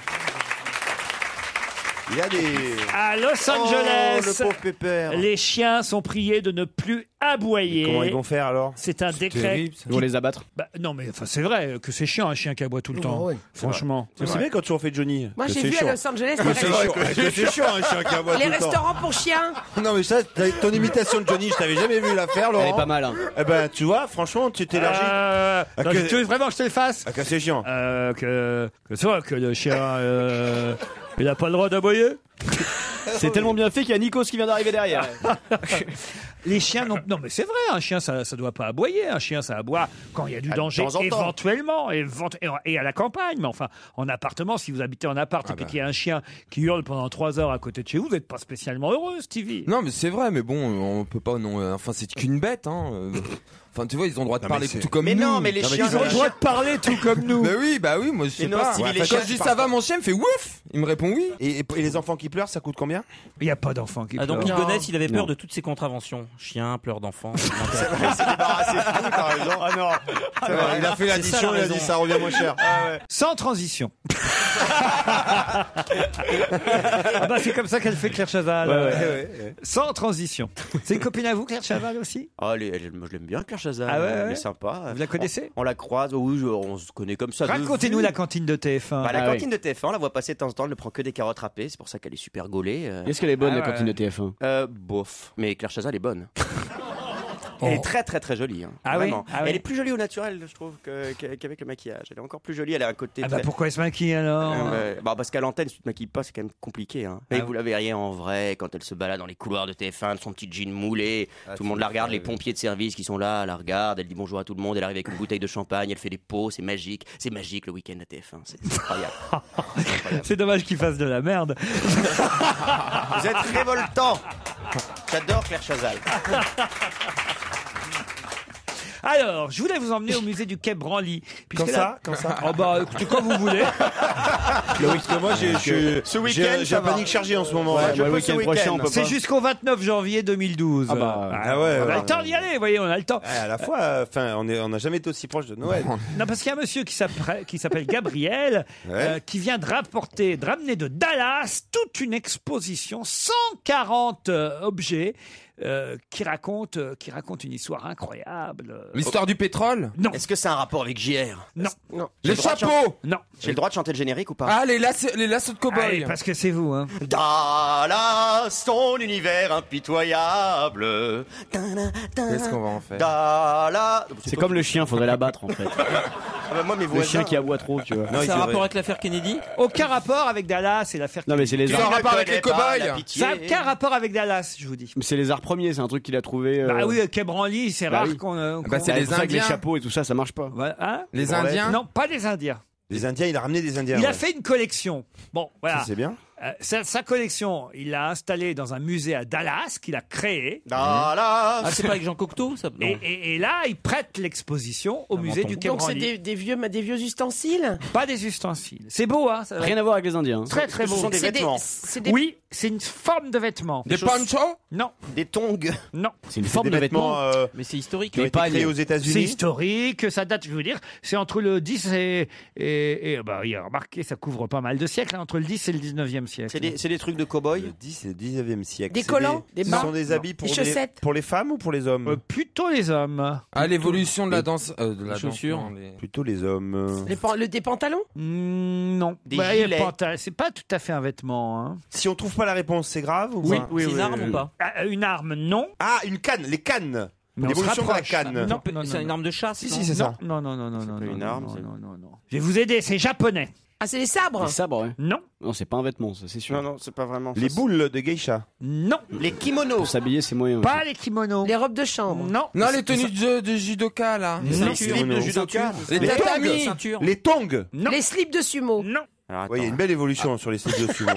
Il y a des... À Los Oh, Angeles, le pauvre pépère. les chiens sont priés de ne plus aboyer. Comment ils vont faire alors? C'est un décret. terrible, ça. Ils vont les abattre. Bah, non, mais enfin, c'est vrai que c'est chiant un chien qui aboie tout le temps. oui. Franchement. C'est bien quand tu refais Johnny. Moi, que j'ai c'est vu chiant. à Los Angeles C'est vrai que c'est chiant un chien qui aboie les tout le temps. restaurants pour chiens. Non mais ça, ton imitation de Johnny, je t'avais jamais vu la faire, Laurent. Elle est pas mal, hein. Eh ben, tu vois, franchement, tu t'élargis. Non, que- tu veux vraiment que je te le fasse? Ah, que c'est chiant. Que le chien, il n'a pas le droit d'aboyer? C'est tellement bien fait qu'il y a Nikos qui vient d'arriver derrière. Les chiens, non, mais c'est vrai, un chien, ça doit pas aboyer. Un chien, ça aboie quand il y a du danger, de temps en temps. éventuellement, et à la campagne. Mais enfin, en appartement, si vous habitez en appart et puis qu'il y a un chien qui hurle pendant 3 heures à côté de chez vous, vous n'êtes pas spécialement heureux, Stevie. Non, mais c'est vrai, mais bon, on peut pas. Non, enfin, c'est qu'une bête, hein. Enfin, tu vois, ils ont le droit de Non, parler mais c'est- tout comme Mais nous. non, mais les chiens. Ils ont le droit de parler tout comme nous. Bah oui, moi je sais Mais non, pas. Stevie, les Quand chiens, je dis je ça va, parle mon chien me fait ouf. Il me répond oui. Et les enfants qui pleurent, ça coûte combien? Il n'y a pas d'enfant qui Ah, donc pleure. Ligonès, il avait peur Non. de toutes ces contraventions. Chien, pleurs d'enfant. C'est débarrassé de tout, t'as raison. Ah non. C'est vrai, il a fait l'addition, ça, la il a dit raison. ça revient moins cher. Sans transition. Ah bah c'est comme ça qu'elle fait Claire Chazal. Sans transition. C'est une copine à vous, Claire Chazal aussi? Ah, moi je l'aime bien, Claire Chazal. Ah ouais, Elle ouais. est sympa. Vous la connaissez? On la croise. Oui, on se connaît comme ça. de Racontez-nous vue. la cantine de TF1. Bah, la Ah cantine de TF1, on la voit passer de temps en temps, elle ne prend que des carottes râpées, c'est pour ça qu'elle est super gaulée. Est-ce qu'elle est bonne, Ah la ouais. cantine de TF1? Bof. Mais Claire Chazal est bonne. Elle est très très très jolie. Hein. Ah oui? Vraiment. Ah oui. Elle est plus jolie au naturel, je trouve, qu'avec le maquillage. Elle est encore plus jolie, elle a un côté. Ah bah très- pourquoi elle se maquille alors? Bah, parce qu'à l'antenne, si tu te maquilles pas, c'est quand même compliqué. Hein. Mais Ah vous la verriez en vrai quand elle se balade dans les couloirs de TF1, son petit jean moulé. Tout le monde la regarde, les pompiers de service qui sont là, la regardent. Elle dit bonjour à tout le monde. Elle arrive avec une bouteille de champagne, elle fait des pots, c'est magique. C'est magique le week-end à TF1. C'est incroyable. C'est dommage qu'il fasse de la merde. Vous êtes révoltant. J'adore Claire Chazal. Alors, je voulais vous emmener au musée du Quai Branly. Comme ça? Oh bah écoutez, quand vous voulez. Parce que moi, Ce week-end, j'ai ça un va. panique chargé en ce moment. Ouais, Ouais, je le peux week-end ce prochain, week-end. on peut C'est pas. jusqu'au 29 janvier 2012. Ah bah. Ah ouais, On a ouais. le temps d'y aller, vous voyez, on a le temps. À la fois, enfin, on n'a jamais été aussi proche de Noël. Non, parce qu'il y a un monsieur qui s'appelle Gabriel, Ouais. qui vient de ramener de Dallas toute une exposition, 140 objets, qui racontent une histoire incroyable. L'histoire du pétrole. Non, Est-ce que c'est un rapport avec JR? non, Les chapeaux. non. J'ai le droit de chanter le générique ou pas? Ah, les lassos de cow-boy. Allez, parce que c'est vous, hein. Dallas, ton univers impitoyable. Qu'est-ce qu'on va en faire? Dallas. C'est comme le chien, faudrait l'abattre en fait. Ah bah moi, mes Le voisins. chien qui aboie trop, tu vois. Non, C'est il un devrait- rapport avec l'affaire Kennedy? Aucun rapport avec Dallas et l'affaire. Non mais c'est les Tu as un arts. rapport avec les cow-boys? Ça n'a aucun rapport avec Dallas, je vous dis. C'est les arts premiers, c'est un truc qu'il a trouvé. Bah oui, Quai Branly, c'est Bah rare oui. qu'on. Bah, c'est C'est les pour ça que les Indiens. chapeaux et tout ça, ça marche pas. Voilà, hein. Les Indiens. Non, pas les Indiens. Les Indiens, il a ramené des Indiens. Il a ouais. fait une collection. Bon, voilà. Ça, c'est bien. Sa collection, il l'a installée dans un musée à Dallas qu'il a créé. Dallas. Ah, c'est pas avec Jean Cocteau ça? Non. Et là, il prête l'exposition au musée du Quai Donc c'est Branly. des vieux ustensiles. Pas des ustensiles. C'est beau, hein ça- Rien à voir avec les Indiens. hein. Très très Ce beau. sont des vêtements. C'est des Oui, c'est une forme de vêtement. Des ponchos. Non, Des tongs. non. C'est une forme de vêtement. Mais c'est historique. qui ont Mais été pas créés liés. aux C'est États-Unis. historique, ça date, je veux dire, c'est entre le 10 et bah, il a remarqué, ça couvre pas mal de siècles, hein, entre le 10 et le 19e siècle. C'est des trucs de cow-boy. Le 10 et le 19e siècle. Des C'est collants, des Ce bas, sont des habits des chaussettes. pour les femmes ou pour les hommes Plutôt les hommes. Ah, l'évolution de la danse. De la chaussures. danse, non, les- Plutôt les hommes. Des pantalons. Non. Des Bah, gilets. c'est pas tout à fait un vêtement. Hein. Si on trouve pas la réponse, c'est grave ou Oui, pas oui, C'est une arme ou pas? Une arme, non. Ah, une canne, les cannes. Mais on L'évolution se de la rapproche. canne. Non, C'est une arme de chasse. Si, non si, c'est ça. Non, non, non, non, C'est non, pas non, une non, arme, non, c'est- non, non, non. Je vais vous aider, c'est japonais. Ah, c'est les sabres. Les sabres, ouais. Non, Non, c'est pas un vêtement, ça, c'est sûr. Non, non, c'est pas vraiment. Les ça. boules de geisha. non, Les kimonos. Pour s'habiller, c'est moyen. pas les kimonos. Les robes de chambre. Non, Non, les tenues de judoka, là. Les Non. slips de judoka. Les Les tatamis. Ceinture. Les tongs. non, Les slips de sumo. non. Alors, Ouais, il y a une belle évolution sur les slips de sumo.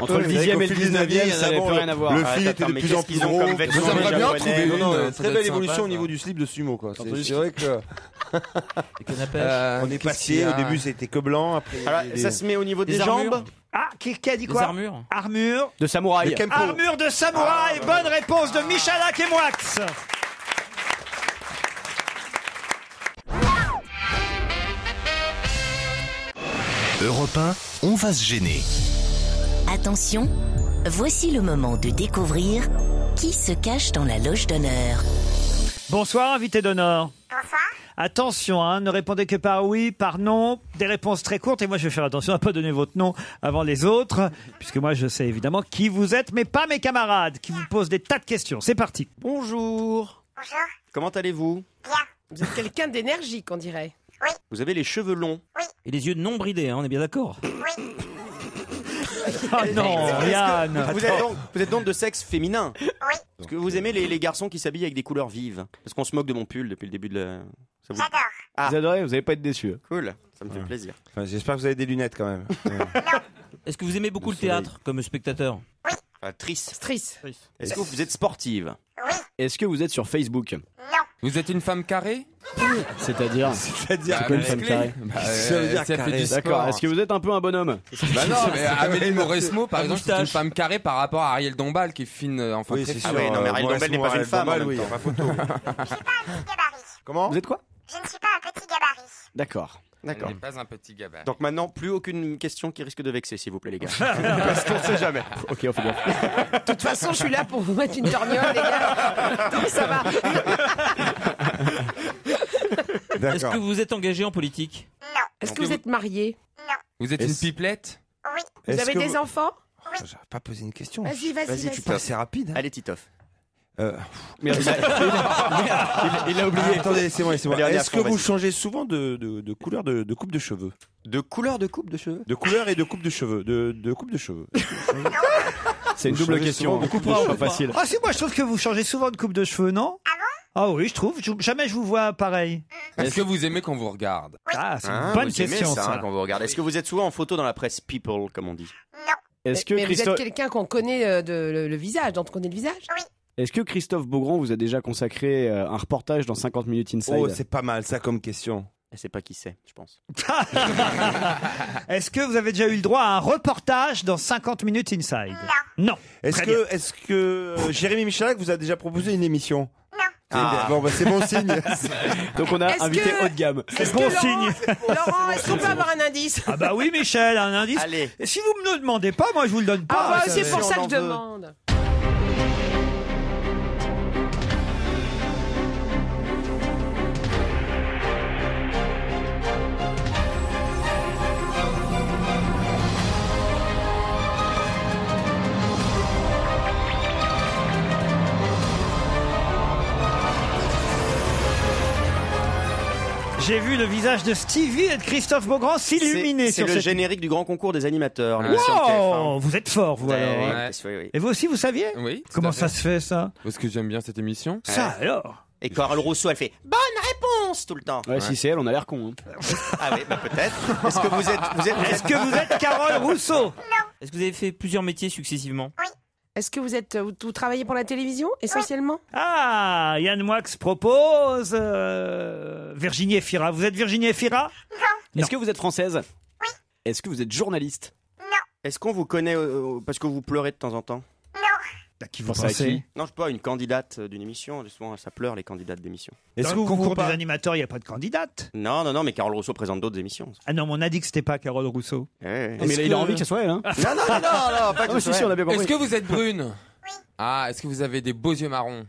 Entre le 10e et le 19e, ça n'avait plus rien à voir. Le Ah, fil attends, était de mais plus en qu'est-ce plus qu'ils ont gros. comme vêtements, Vous aimeriez les bien Japonais trouver Non, non, Ça très doit belle être évolution sympa, au niveau ça. du slip de sumo, quoi. Entendu, C'est vrai que Les cannes à pêche. on est qu'est-ce passé, qu'il y a au début c'était que blanc, après Alors, il y a ça des- se met au niveau des Des armures. jambes. Ah, qui a dit Des quoi? armures. Armure. De samouraï. des kempo. Armure de samouraï. Bonne réponse de Michalak et Moix. Europe 1, on va se gêner. Attention, voici le moment de découvrir qui se cache dans la loge d'honneur. Bonsoir, invité d'honneur. Bonsoir. Attention, hein, ne répondez que par oui, par non. Des réponses très courtes. Et moi, je vais faire attention à ne pas donner votre nom avant les autres. Puisque moi, je sais évidemment qui vous êtes, mais pas mes camarades qui vous posent des tas de questions. C'est parti. Bonjour. Bonjour. Comment allez-vous? Vous êtes quelqu'un d'énergique, on dirait. Vous avez les cheveux longs. Et les yeux non bridés, hein, on est bien d'accord. Oh non, Yann. Vous êtes donc de sexe féminin. Oui. Parce que vous aimez les garçons qui s'habillent avec des couleurs vives. Parce qu'on se moque de mon pull depuis le début de la... Ça vous... J'adore. Ah. Vous adorez, vous allez pas être déçus. Cool, ça me fait plaisir. Enfin, j'espère que vous avez des lunettes quand même. Est-ce que vous aimez beaucoup le théâtre comme spectateur? Trice. Trice. Est-ce que vous êtes sportive? Est-ce que vous êtes sur Facebook? Vous êtes une femme carrée? C'est-à-dire C'est-à-dire C'est quoi une femme carrée Ça veut dire ça fait carré. du sport. D'accord. Est-ce que vous êtes un peu un bonhomme? Bah non, mais Amélie Mauresmo, par La exemple, c'est une moustache. femme carrée par rapport à Ariel Dombal, qui est fine, enfin Oui, très c'est fine. sûr. Ah ouais, non, mais Ariel Dombal n'est pas une femme en même oui, temps. pas photo. Je suis pas un petit gabarit. Comment Vous êtes quoi? Je ne suis pas un petit gabarit. D'accord. Elle D'accord. n'est pas un petit gabarit. Donc maintenant, plus aucune question qui risque de vexer, s'il vous plaît, les gars. Parce qu'on sait jamais. Ok, on fait gaffe. De toute façon, je suis là pour vous mettre une torgnole, les gars. Donc ça va. Est-ce que vous êtes engagé en politique? Non. Est-ce que vous êtes marié? Vous êtes une pipelette? Oui. Vous Est-ce avez que des vous- enfants? J'aurais pas posé une question. Vas-y, vas-y. Tu peux assez rapide. Allez, Titoff. Merde, il a oublié. Attendez, laissez-moi. Allez, on y Est-ce a fond, que vous vas-y. changez souvent de couleur de coupe de cheveux? De couleur de coupe de cheveux? De couleur et de coupe de cheveux. De coupe de cheveux. C'est une Vous double changez question. souvent de coupe de Pas cheveux. facile. Ah si, moi je trouve que vous changez souvent de coupe de cheveux, non? Ah oui, je trouve. Jamais je vous vois pareil. Est-ce que vous aimez qu'on vous regarde? Ah, c'est Hein, une bonne vous aimez question, ça, ça. hein, quand vous regardez. Est-ce que vous êtes souvent en photo dans la presse People, comme on dit? Est-ce que Mais vous êtes Christophe, quelqu'un qu'on connaît le visage, dont on connaît le visage? est-ce que Christophe Beaugrand vous a déjà consacré un reportage dans 50 minutes inside? Oh, c'est pas mal ça comme question. Elle sait pas qui c'est, je pense. Est-ce que vous avez déjà eu le droit à un reportage dans 50 minutes inside? Non. Est-ce Très que Jérémy Michalak vous a déjà proposé une émission? Ah. Bon, bah, c'est bon signe. Donc on a Est-ce invité que- haut de gamme. C'est bon signe. Laurent, est-ce qu'on peut avoir un indice? Ah bah oui, Michel, un indice. Allez. Et si vous me le demandez pas, moi je vous le donne pas. Ah bah, ça, c'est pour si ça on que je en veut. demande. J'ai vu le visage de Stevie et de Christophe Beaugrand s'illuminer C'est sur le cette... générique du grand concours des animateurs. l'émission de TF1. Wow, vous êtes fort, vous, alors. Ouais, hein. oui, oui. Et vous aussi, vous saviez? Oui. tout Comment à fait. ça se fait, ça? Parce que j'aime bien cette émission. Ça, alors? Et Carole Rousseau, elle fait bonne réponse tout le temps. Ouais, si c'est elle, on a l'air con. Hein. Ah oui, bah peut-être. Est-ce que Est-ce que vous êtes Carole Rousseau? Est-ce que vous avez fait plusieurs métiers successivement? Est-ce que vous travaillez pour la télévision, essentiellement? Ah, Yann Moix propose Virginie Efira. Vous êtes Virginie Efira? Est-ce que vous êtes française? Oui. Est-ce que vous êtes journaliste? Est-ce qu'on vous connaît parce que vous pleurez de temps en temps? À qui vous Pensez à pensez qui Non, je sais pas, une candidate d'une émission. Souvent, ça pleure les candidates d'émissions. Dans le concours des animateurs, il n'y a pas de candidate. Non, mais Carole Rousseau présente d'autres émissions. Ah non, mais on a dit que c'était pas Carole Rousseau. Mais il a envie que ce soit elle, hein. Non, pas que ce soit elle. Est-ce que vous êtes brune? Oui. Ah, est-ce que vous avez des beaux yeux marrons?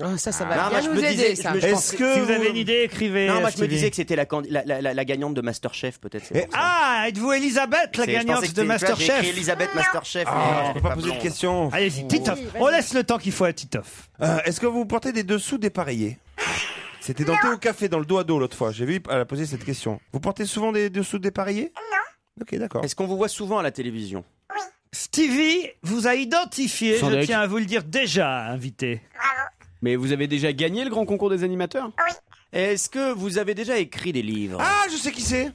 Oh, ça va Non, bien moi, nous aider, ça. Si vous avez une idée, écrivez. Non, moi je me Stevie. disais que c'était la gagnante de Masterchef, peut-être. c'est pour ça. Ah, êtes-vous Elisabeth, la Je pensais gagnante que de c'était- J'ai Masterchef écrit Elisabeth Masterchef. Je peux pas poser de questions. Allez-y, Titoff. On laisse le temps qu'il faut à Titoff. Est-ce que vous portez des dessous dépareillés? C'était dans Thé au café, dans le dos à dos l'autre fois. J'ai vu, elle a posé cette question. Vous portez souvent des dessous dépareillés? Non. Ok, d'accord. Est-ce qu'on vous voit souvent à la télévision? Stevie vous a identifié, je Sandek. tiens à vous le dire déjà, invité. Mais vous avez déjà gagné le grand concours des animateurs? Est-ce que vous avez déjà écrit des livres? Ah, je sais qui c'est.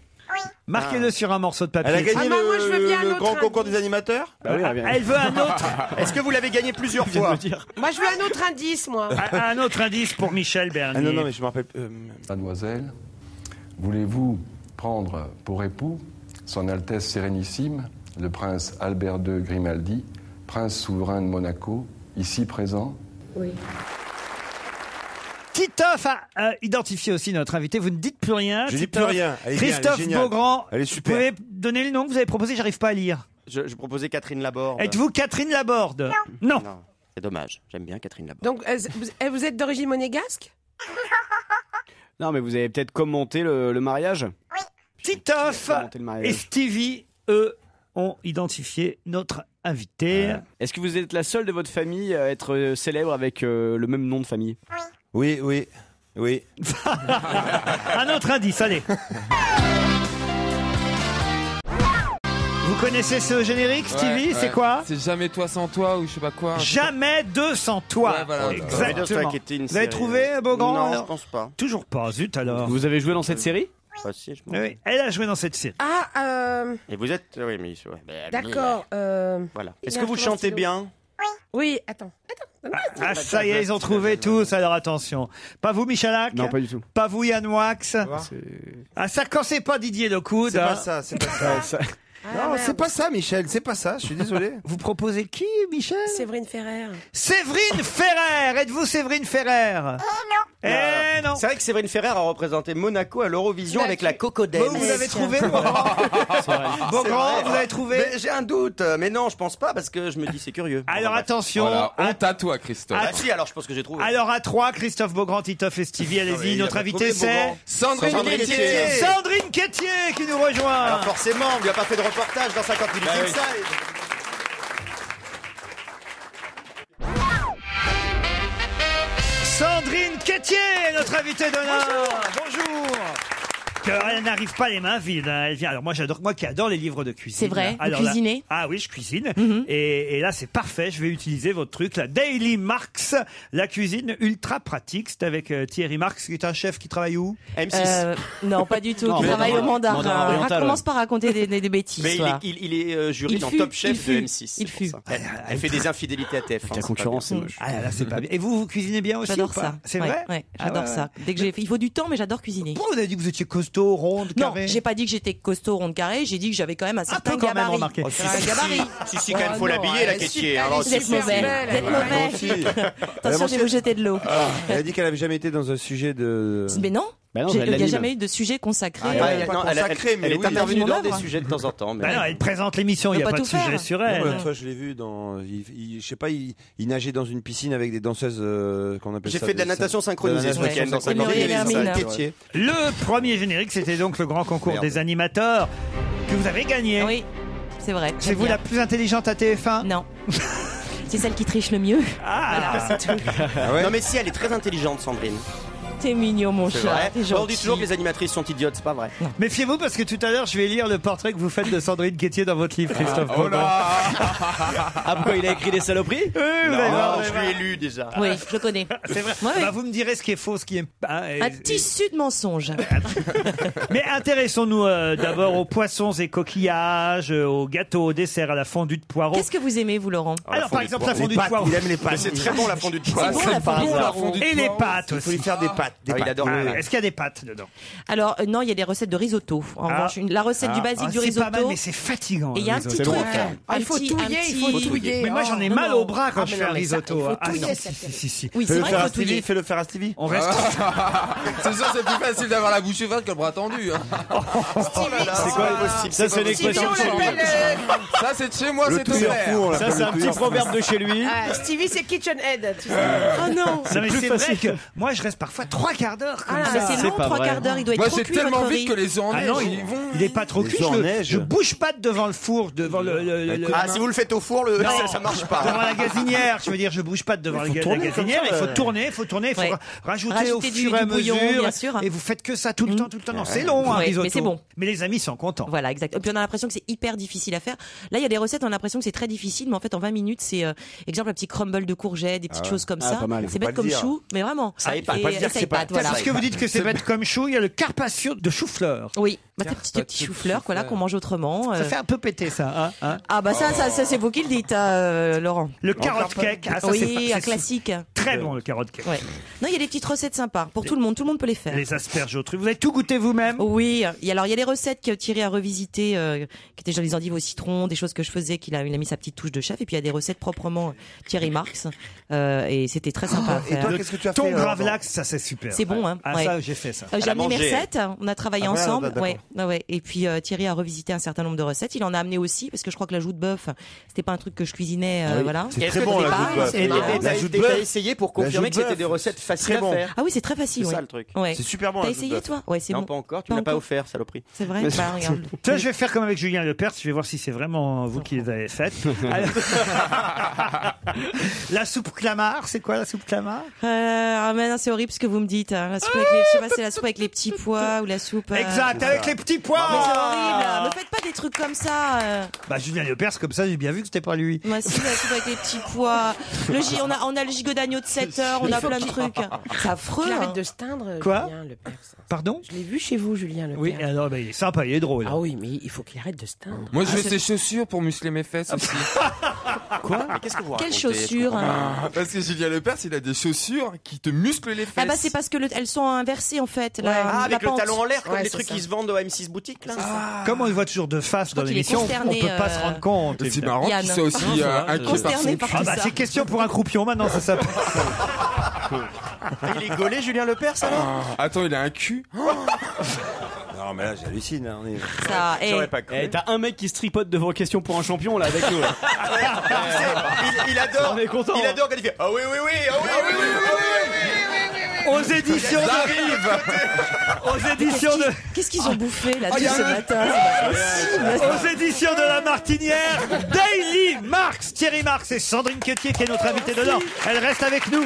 Marquez-le sur un morceau de papier. Elle a gagné moi, je veux bien un le autre grand indice. concours des animateurs. Bah oui, bien. Elle veut un autre, Est-ce que vous l'avez gagné plusieurs fois? Moi, je veux un autre indice, moi. un autre indice pour Michel Bernier. Ah non, mais je me rappelle. Mademoiselle, voulez-vous prendre pour époux Son Altesse Sérénissime, le prince Albert II Grimaldi, prince souverain de Monaco, ici présent? Oui. Titoff a identifié aussi notre invité. Vous ne dites plus rien. Je dis Titoff. plus rien. Elle est bien, elle est Christophe géniale. Beaugrand. Elle est super. Vous pouvez donner le nom que vous avez proposé? J'arrive pas à lire. Je proposais Catherine Laborde. Êtes-vous Catherine Laborde? Non. Non, c'est dommage. J'aime bien Catherine Laborde. Donc, vous êtes d'origine monégasque? Non, mais vous avez peut-être commenté le mariage? Titoff Commenté le mariage. et Stevie, eux, ont identifié notre invité. Est-ce que vous êtes la seule de votre famille à être célèbre avec le même nom de famille? Oui. Un autre indice, allez. Vous connaissez ce générique, Stevie? C'est quoi? C'est Jamais toi sans toi ou je sais pas quoi. Jamais deux sans toi. Ouais, voilà. Exactement. Qui était une Vous avez série, trouvé, Beaugrand? Non, alors je pense pas. Toujours pas, zut alors. Vous avez joué dans cette série? Pas si, je pense. Oui, elle a joué dans cette série. Ah, Et vous êtes. Oui, mais. Ouais, d'accord. Voilà. Est-ce que vous chantez bien? Oui, attends. Ah, ça y est, ils ont trouvé tous, alors attention. Pas vous, Michalak? Non, pas du tout. Pas vous, Yann Wax? Ah, ça, quand c'est pas Didier Lecoud. C'est hein. pas ça, c'est pas ça. Non, c'est pas ça, Michel, c'est pas ça, je suis désolé. Vous proposez qui, Michel? Séverine Ferrer. Séverine Ferrer! Êtes-vous Séverine Ferrer? Eh non! C'est vrai que Séverine Ferrer a représenté Monaco à l'Eurovision avec la Cocodème. Vous avez trouvé, Beaugrand? Beaugrand, vous avez trouvé? Mais j'ai un doute, mais non, je pense pas parce que je me dis c'est curieux. Alors attention. Voilà, honte à toi, Christophe. Ah si, alors je pense que j'ai trouvé. Alors à 3, Christophe Beaugrand, Titoff et Stevie, allez-y. Notre invité c'est Sandrine Quétier. Sandrine Quétier qui nous rejoint. Alors forcément, on lui a pas fait de reportage dans 50 minutes inside. Sandrine Quétier, notre invitée d'honneur. Bonjour. Elle n'arrive pas les mains vides. Hein. Elle vient. Alors moi qui adore les livres de cuisine. C'est vrai. Vous Alors, cuisinez? Ah oui, je cuisine. Et là c'est parfait. Je vais utiliser votre truc, la Daily Marx, la cuisine ultra pratique. C'est avec Thierry Marx, qui est un chef qui travaille où? M6. Non, pas du tout. Non, Qui travaille au Mandarin Mandarin. oriental, Commence par raconter des bêtises. Mais toi. il est jury Il dans fut, Top Chef il fut, de M6. il fut. Elle fait des infidélités à TF1. La concurrence, c'est moche. Ah là c'est pas bien. Et vous cuisinez bien aussi? J'adore ou pas? ça. C'est Ouais, vrai? ouais, Ah j'adore ouais, ça. Dès que il faut du temps, mais j'adore cuisiner. Pourquoi vous avez dit que vous étiez costaud, ronde, Non, carré? j'ai pas dit que j'étais costaud, ronde, carré. J'ai dit que j'avais quand même un certain peu quand même, gabarit. remarquez. Oh, si, Un si, gabarit. Si, quand même, faut l'habiller, la Quétier. Alors, Vous êtes si, mauvais. belle, Vous êtes elle. mauvais. Attention, je vais vous jeter de l'eau. Elle a dit qu'elle avait jamais été dans un sujet de. Mais non. Bah non, Il elle n'y a l'anime. jamais eu de sujet consacré. non, elle est intervenue Mon dans œuvre. des sujets de temps en temps. Mais... Bah non, elle présente l'émission, il n'y a peut pas pas de tout sujet faire. sur Non, elle. l'autre fois, je l'ai vu dans. Je sais pas, il nageait dans une piscine avec des danseuses qu'on appelle J'ai ça. fait de la natation synchronisée ce week-end dans 50 Muriel minutes. Hermine. Quétier. Le premier générique, c'était donc le grand concours Merde. des animateurs que vous avez gagné. Oui, c'est vrai. C'est j'aime vous bien. la plus intelligente à TF1? Non. C'est celle qui triche le mieux. Ah, Voilà, c'est tout. Non mais si, elle est très intelligente, Sandrine. T'es mignon, mon C'est chat. vrai. T'es On dit gentil. toujours que les animatrices sont idiotes, c'est pas vrai. Méfiez-vous parce que tout à l'heure, je vais lire le portrait que vous faites de Sandrine Quétier dans votre livre, Christophe. Oh là. Ah, pourquoi il a écrit des saloperies? Oui, vous allez voir, vous allez je voir. lui ai lu déjà. Oui, je le connais. C'est vrai. Ouais, Bah, ouais. vous me direz ce qui est faux, ce qui est. Hein, Un tissu de mensonges. Mais intéressons-nous d'abord aux poissons et coquillages, aux gâteaux, aux desserts, à la fondue de poireaux. Qu'est-ce que vous aimez, vous, Laurent? Ah, la Alors, par fondue de exemple, la poireaux. fondue de poireaux. Il aime les pâtes. C'est très bon la fondue de poireaux. C'est bon, la fondue de la poireaux. fondue de Et les poireaux. pâtes Il faut aussi. lui faire des pâtes. pâtes. Ah oui, il adore les pâtes. Est-ce qu'il y a des pâtes dedans? Alors, non, il y a des recettes de risotto. En revanche, la recette du basique du risotto. C'est pas mal, mais c'est fatigant. Et il y a un petit truc. Il faut touiller. Mais moi, j'en ai mal au bras quand je fais un risotto. Il faut touiller. Si. Oui, c'est vrai qu'il faut touiller. Fais-le faire à Stevie. On reste. C'est sûr, c'est plus facile d'avoir la bouche ouverte que le bras tendu. Hein. C'est quoi impossible? Ça, c'est l'expression de chez lui. Ça, c'est de chez moi, c'est touilleur fou, on Ça, l'appelle c'est un le petit touilleur. proverbe de chez lui. Stevie, c'est KitchenAid. Tu sais. Oh non. Non, mais c'est vrai que moi, je reste parfois 3 quarts d'heure comme Ah, ça. c'est long, pas 3 vrai. quarts d'heure. Il doit être Moi, trop c'est cuit, tellement votre vite riz. que les œufs en Ah neige, non, ils vont. il est pas trop Les cuit. œufs en neige. Je bouge pas devant le four, devant le Ah, si vous le faites au four, ça marche pas. devant la gazinière. Je veux dire, je bouge pas devant la tourner gazinière. comme Il ça, faut tourner, il faut Ouais. rajouter au Rajouter fur et à du bouillon, mesure. bien sûr. Et vous faites que ça tout le temps. Non, c'est long, un Ouais, risotto. mais c'est bon. Mais les amis sont contents. Voilà, exact. Et puis on a l'impression que c'est hyper difficile à faire. Là, il y a des recettes, on a l'impression que c'est très difficile, mais en fait, en 20 minutes, c'est exemple un petit crumble de courgettes, des petites choses comme ça. pas mal. C'est pas bête le comme dire. chou, mais vraiment. Ça épate. Et Pas le dire que ça c'est pas- épate, voilà. Parce que vous dites que c'est bête comme chou, il y a le carpaccio de chou-fleur. Oui, bah, ces petits chou-fleurs, voilà, qu'on mange autrement. Ça fait un peu péter ça, hein. Ah bah ça, c'est vous qui le dites, Laurent. Le carotte cake, ça, Oui, un c'est classique. très bon le carotte cake. Ouais. Non, il y a des petites recettes sympas pour tout le monde peut les faire. Les asperges au truc. Vous avez tout goûté vous-même? Oui, alors il y a des recettes que Thierry a revisitées, qui étaient genre les endives au citron, des choses que je faisais, il a mis sa petite touche de chef, et puis il y a des recettes proprement Thierry Marx, et c'était très sympa à Et faire. toi, qu'est-ce que tu as fait Ton alors, gravlax, ça c'est super. C'est bon, hein. Ah, Ouais. ça, j'ai fait ça. J'ai amené mes mangé. recettes, on a travaillé Ah, voilà, ensemble, d'accord. ouais. Et puis Thierry a revisité un certain nombre de recettes. Il en a amené aussi parce que je crois que la joue de bœuf, c'était pas un truc que je cuisinais, voilà. C'est très bon, Au la départ, joue de bœuf. c'est Et marrant. t'as essayé pour La joue confirmer de que c'était bœuf. des recettes faciles Très à bon. faire. Ah oui, c'est très facile. C'est ouais. ça le truc. Ouais. C'est super bon. T'as la joue de essayé bœuf. toi? Ouais, c'est Non, bon. pas encore. Tu Pas m'as pas encore. offert, saloperie. C'est vrai. Bah regarde. Ça, je vais faire comme avec Julien Lepers. Je vais voir si c'est vraiment vous qui les avez faites. Alors- La soupe clamart, c'est quoi la soupe clamart? Ah mais non, c'est horrible ce que vous me dites. Hein. La soupe avec les, je sais pas, c'est la soupe avec les petits pois ou la soupe. Exact, avec les petits pois. Mais c'est horrible. Me faites pas des trucs comme ça. Bah Julien Lepers, comme ça, j'ai bien vu que c'était pas lui. Moi, si, la soupe avec les petits pois. On a le gigot d'agneau de 7 heures. On a plein de trucs. C'est affreux. Il hein. arrête de se teindre, Quoi Julien Lepers. Pardon? Je l'ai vu chez vous, Julien Lepers. Oui, alors bah, il est sympa, il est drôle. Ah oui, mais il faut qu'il arrête de se teindre. Moi, je fais ses chaussures pour muscler mes fesses aussi. Quoi? Mais qu'est-ce que vous Quelles racontez? chaussures? Parce que Julien Lepers, il a des chaussures qui te musclent les fesses. Ah bah c'est parce que elles sont inversées en fait. La, Ah, la avec le pente. talon en l'air, comme Ouais, les c'est trucs ça. qui se vendent au M6 boutique, là. Comme on le voit toujours de face dans qu'il est l'émission, on consterné, peut pas se rendre compte. C'est évidemment. marrant Yann. qu'il soit aussi Non, ça va, inquiet par Consterné son par cul. Ah tout bah ça. c'est question pour un croupion maintenant, ça s'appelle. Il est gaulé, Julien Lepers, ça va? Attends, il a un cul. Non, mais là, j'hallucine. Hein. Ça, J'aurais pas cru. Eh, t'as un mec qui se tripote devant question pour un champion là avec nous. Il adore. On est content. Il adore quand il fait ah oui, oui, oui, ah oui, oui, oui, ah oui, Aux éditions Aux éditions de... Qu'est-ce qu'ils ont bouffé là y a ce un- matin? C'est pas possible. Aux éditions de La Martinière, Daily Marx, Thierry Marx et Sandrine Quetier qui est notre invitée dedans. Elle reste avec nous.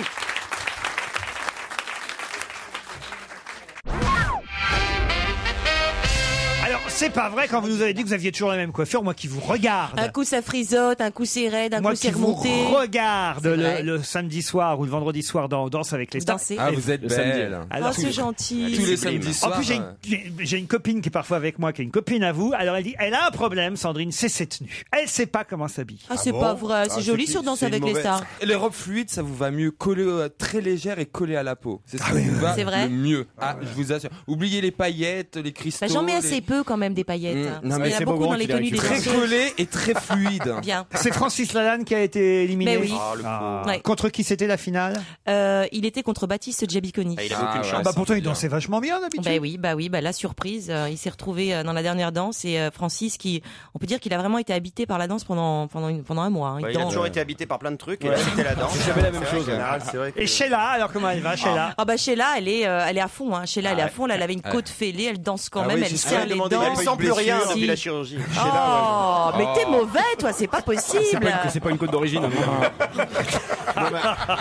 Alors, c'est pas vrai quand vous nous avez dit que vous aviez toujours la même coiffure, moi qui vous regarde. Un coup ça frisote, un coup c'est raide, un Moi coup qui c'est vous remonté. regarde C'est vrai. le samedi soir ou le vendredi soir dans Danse avec les stars. Danser. Ah, vous êtes Le samedi. belle. Alors, Oh, c'est gentil. Tous les samedis En soirs. plus, j'ai une copine qui est parfois avec moi, qui est une copine à vous. Alors, elle dit, elle a un problème, Sandrine, c'est ses tenues. Elle sait pas comment s'habiller. Ah, c'est pas vrai, c'est joli sur Danse avec les stars. Et les robes fluides, ça vous va mieux, coller très légère et coller à la peau. C'est ce qui vous va C'est vrai le mieux. Ah, je vous assure. Oubliez les paillettes, les cristaux. Bah, j'en mets les- assez peu quand même des paillettes. hein. Non, Parce mais qu'il y en c'est a beaucoup Beaugrand dans les qui les tenues des Très danseuses. collé et très fluide. Bien. C'est Francis Lalanne qui a été éliminé. Mais oui. Ouais. Contre qui c'était la finale? Il était contre Baptiste Giabiconi. Il a aucune ouais. chance. Bah pourtant, il dansait vachement bien d'habitude. Bah, la surprise, il s'est retrouvé dans la dernière danse et Francis on peut dire qu'il a vraiment été habité par la danse pendant un mois. hein. Ouais, il a toujours été habité par plein de trucs. Et Ouais. là, c'était la danse. C'est jamais la même chose. En général, c'est vrai que- Et Sheila, alors comment elle va, Sheila? Ah bah Sheila, elle est à fond. Hein. Sheila, elle est à fond. Là, elle avait une côte fêlée, elle danse quand Ah même, oui, elle j'ai serre jamais les demandé, dents. Elle sent plus rien Si. depuis la chirurgie. Oh, mais t'es mauvais, toi, c'est pas possible. C'est pas une côte d'origine.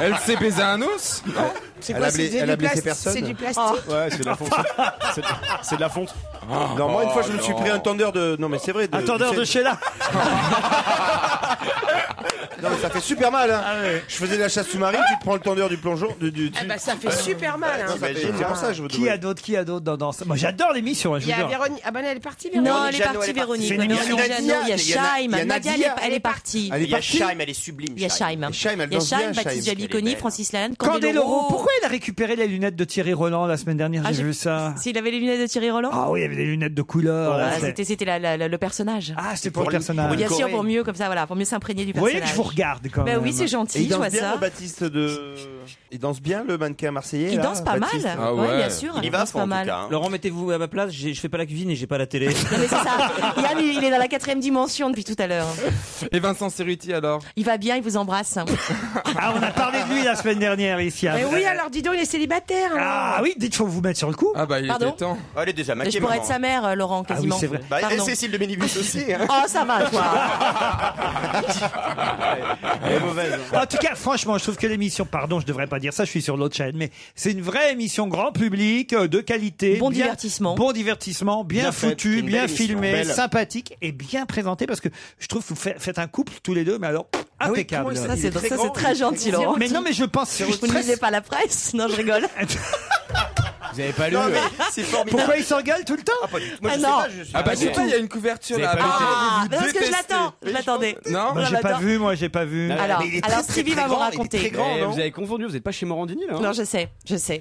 Elle s'est baisé un os. C'est Elle quoi, a blessé c'est du personne. C'est du plastique. Oh. Ouais, c'est de la fonte. C'est de la fonte. Non, moi, une fois, je me suis pris un tendeur de. Non, mais c'est vrai. Un tendeur de Sheila. Non, mais ça fait super mal. Hein. Je faisais de la chasse sous-marine, tu te prends le tendeur du plongeon. Ça fait super mal. Hein. C'est pour ça que je vous Qui a d'autres dans ça? Moi, j'adore l'émission. Il y a Véronique. Ah ben elle est partie, Véronique. Non, elle est partie, Véronique. C'est une émission. Il y a Shaim. Nadia, elle est partie. Il y a Shaim, elle est sublime. Il y a Shaim. Elle danse bien, Baptiste Jaliconi, Francis Lalanne, Candeloro. Pourquoi il a récupéré les lunettes de Thierry Roland la semaine dernière? J'ai vu ça. S'il avait les lunettes de Thierry Roland? Ah oui, il y avait des lunettes de couleur. C'était le personnage. Ah, c'était pour le personnage. Bien sûr, pour mieux comme ça, voilà, pour mieux s'imprégner du Vous voyez personnage. que je vous regarde quand même. Oui, c'est gentil, je vois ça. Baptiste de. Il danse bien, le mannequin marseillais. Il danse pas mal. Ah Ouais, ouais. bien sûr. Il y va danse pas mal. Laurent, mettez-vous à ma place, je fais pas la cuisine et j'ai pas la télé. Non, mais c'est ça. Yann, il est dans la 4e dimension depuis tout à l'heure. Et Vincent Cerruti alors? Il va bien, il vous embrasse. Ah, on a parlé de lui la semaine dernière ici. Mais oui, alors dis donc, il est célibataire. Ah oui, dites, faut vous mettre sur le coup. Ah bah il Pardon était temps. Elle est déjà Mais maquillée. je pourrais être sa mère, Laurent, quasiment. Ah oui, c'est vrai. Et Cécile de Ménibus aussi. Hein. Oh, ça va, toi. Elle est mauvaise. En tout cas, franchement, je trouve que l'émission, pardon, je devrais pas dire ça, je suis sur l'autre chaîne, mais c'est une vraie émission grand public, de qualité. Bon divertissement. Bon divertissement, bien Bien foutu, faite, une bien belle émission, filmé, belle. sympathique et bien présenté parce que je trouve que vous faites un couple tous les deux, mais alors impeccable. Ça, c'est très gentil, Laurent. Mais non, mais je pense que Vous ne lisez pas la presse? Non, je rigole. Vous avez pas lu? Non, mais c'est formidable. Pourquoi ils s'engueulent tout le temps? Pas du tout. Moi, Ah je non. sais pas, je suis Ah bah pas je sais pas, il y a une couverture Vous là. avez pas Ah, Vous parce que je détestez. l'attends. Je l'attendais. Non? Moi, j'ai pas vu, moi, j'ai pas vu. Alors, Mais il est très, Stevie très va vous grand, il est raconter. très grand. Vous avez confondu, vous êtes pas chez Morandini là? Non, je sais.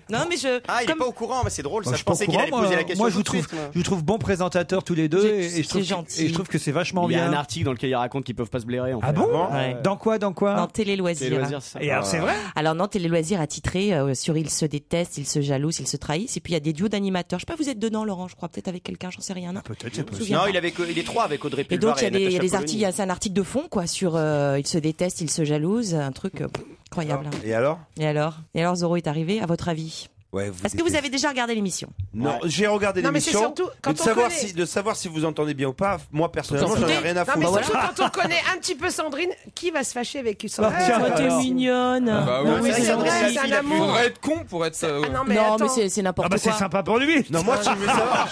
Non, mais Ah, il est pas au courant, mais c'est drôle. Moi, Ça, je je suis pas au pensais qu'il courant, allait poser la question. moi, je tout vous de trouve, suite, moi. je vous trouve bons présentateurs tous les deux et je trouve, C'est gentil. et je trouve que c'est vachement Il y a un bien. article dans lequel il raconte qu'ils peuvent pas se blairer. En Ah fait. bon? Ouais. Dans quoi? Dans Télé C'est Loisirs. loisirs, ça. Et alors, c'est vrai? Alors non, Télé Loisirs a titré sur Ils se détestent, ils se jalousent, ils se trahissent. Et puis il y a des duos d'animateurs. Je sais pas, vous êtes dedans, Laurent, je crois, peut-être avec quelqu'un, j'en sais rien. Non Peut-être, c'est possible. souviens Non, pas. il est trois avec Audrey Et Pulvar donc il y a Natacha des Polony. articles, c'est un article de fond quoi sur Ils se détestent, ils se jalousent, un truc incroyable. Et alors? Et alors Zoro est arrivé, à votre avis? Ouais, Est-ce que vous avez déjà regardé l'émission? Non, j'ai regardé Non, mais c'est l'émission. surtout quand mais on connaît- de savoir si vous entendez bien ou pas, moi personnellement, j'en ai rien à Non, mais foutre. surtout quand on connaît un petit peu Sandrine, qui va se fâcher avec Sandrine? Ah, tiens, Toi, t'es alors. mignonne. Ah bah Non, oui, oui, c'est c'est vrai, vrai. c'est un Il amour. faudrait être con pour être. Ah, non, mais Non, attends. mais c'est Ah n'importe bah quoi. c'est sympa pour lui. Non, moi, je veux savoir.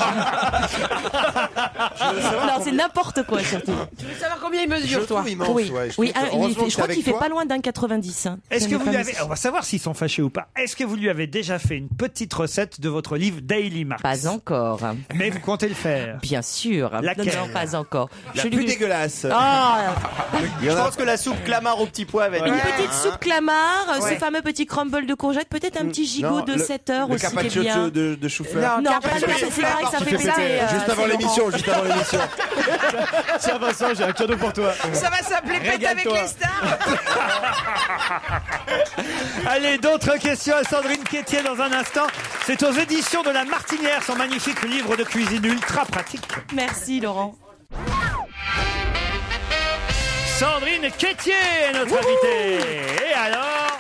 Non, c'est n'importe quoi surtout. Tu veux savoir combien il Je mesure, toi? trouve immense, Oui, ouais. oui. Heureusement Je crois que qu'il t'es fait avec pas toi. loin d'1,90 m. Est-ce que vous lui avez, on va savoir s'ils sont fâchés ou pas. Est-ce que vous lui avez déjà fait une petite recette de votre livre Daily Marx? Pas encore. Mais vous comptez le faire. Bien sûr. Laquelle? Non, pas encore. La plus dégueulasse. Ah, Il y en Je a- pense que la soupe Clamart au petit pois va être une bien, petite hein. soupe Clamart, Ouais. ce fameux petit crumble de courgettes, peut-être un petit gigot Non, de le- 7 heures le aussi qui est carpaccio bien. de chou-fleur. Non, pas le carpaccio, c'est vrai que ça fait péter. Juste avant l'émission, juste avant l'émission. Tiens Vincent, j'ai un cadeau pour toi. Ça va s'appeler Pète avec Régale-toi. les stars. Allez, d'autres questions à Sandrine Quétier dans un instant. C'est aux éditions de La Martinière, son magnifique livre de cuisine ultra pratique. Merci Laurent. Sandrine Quétier est notre invitée. Et alors,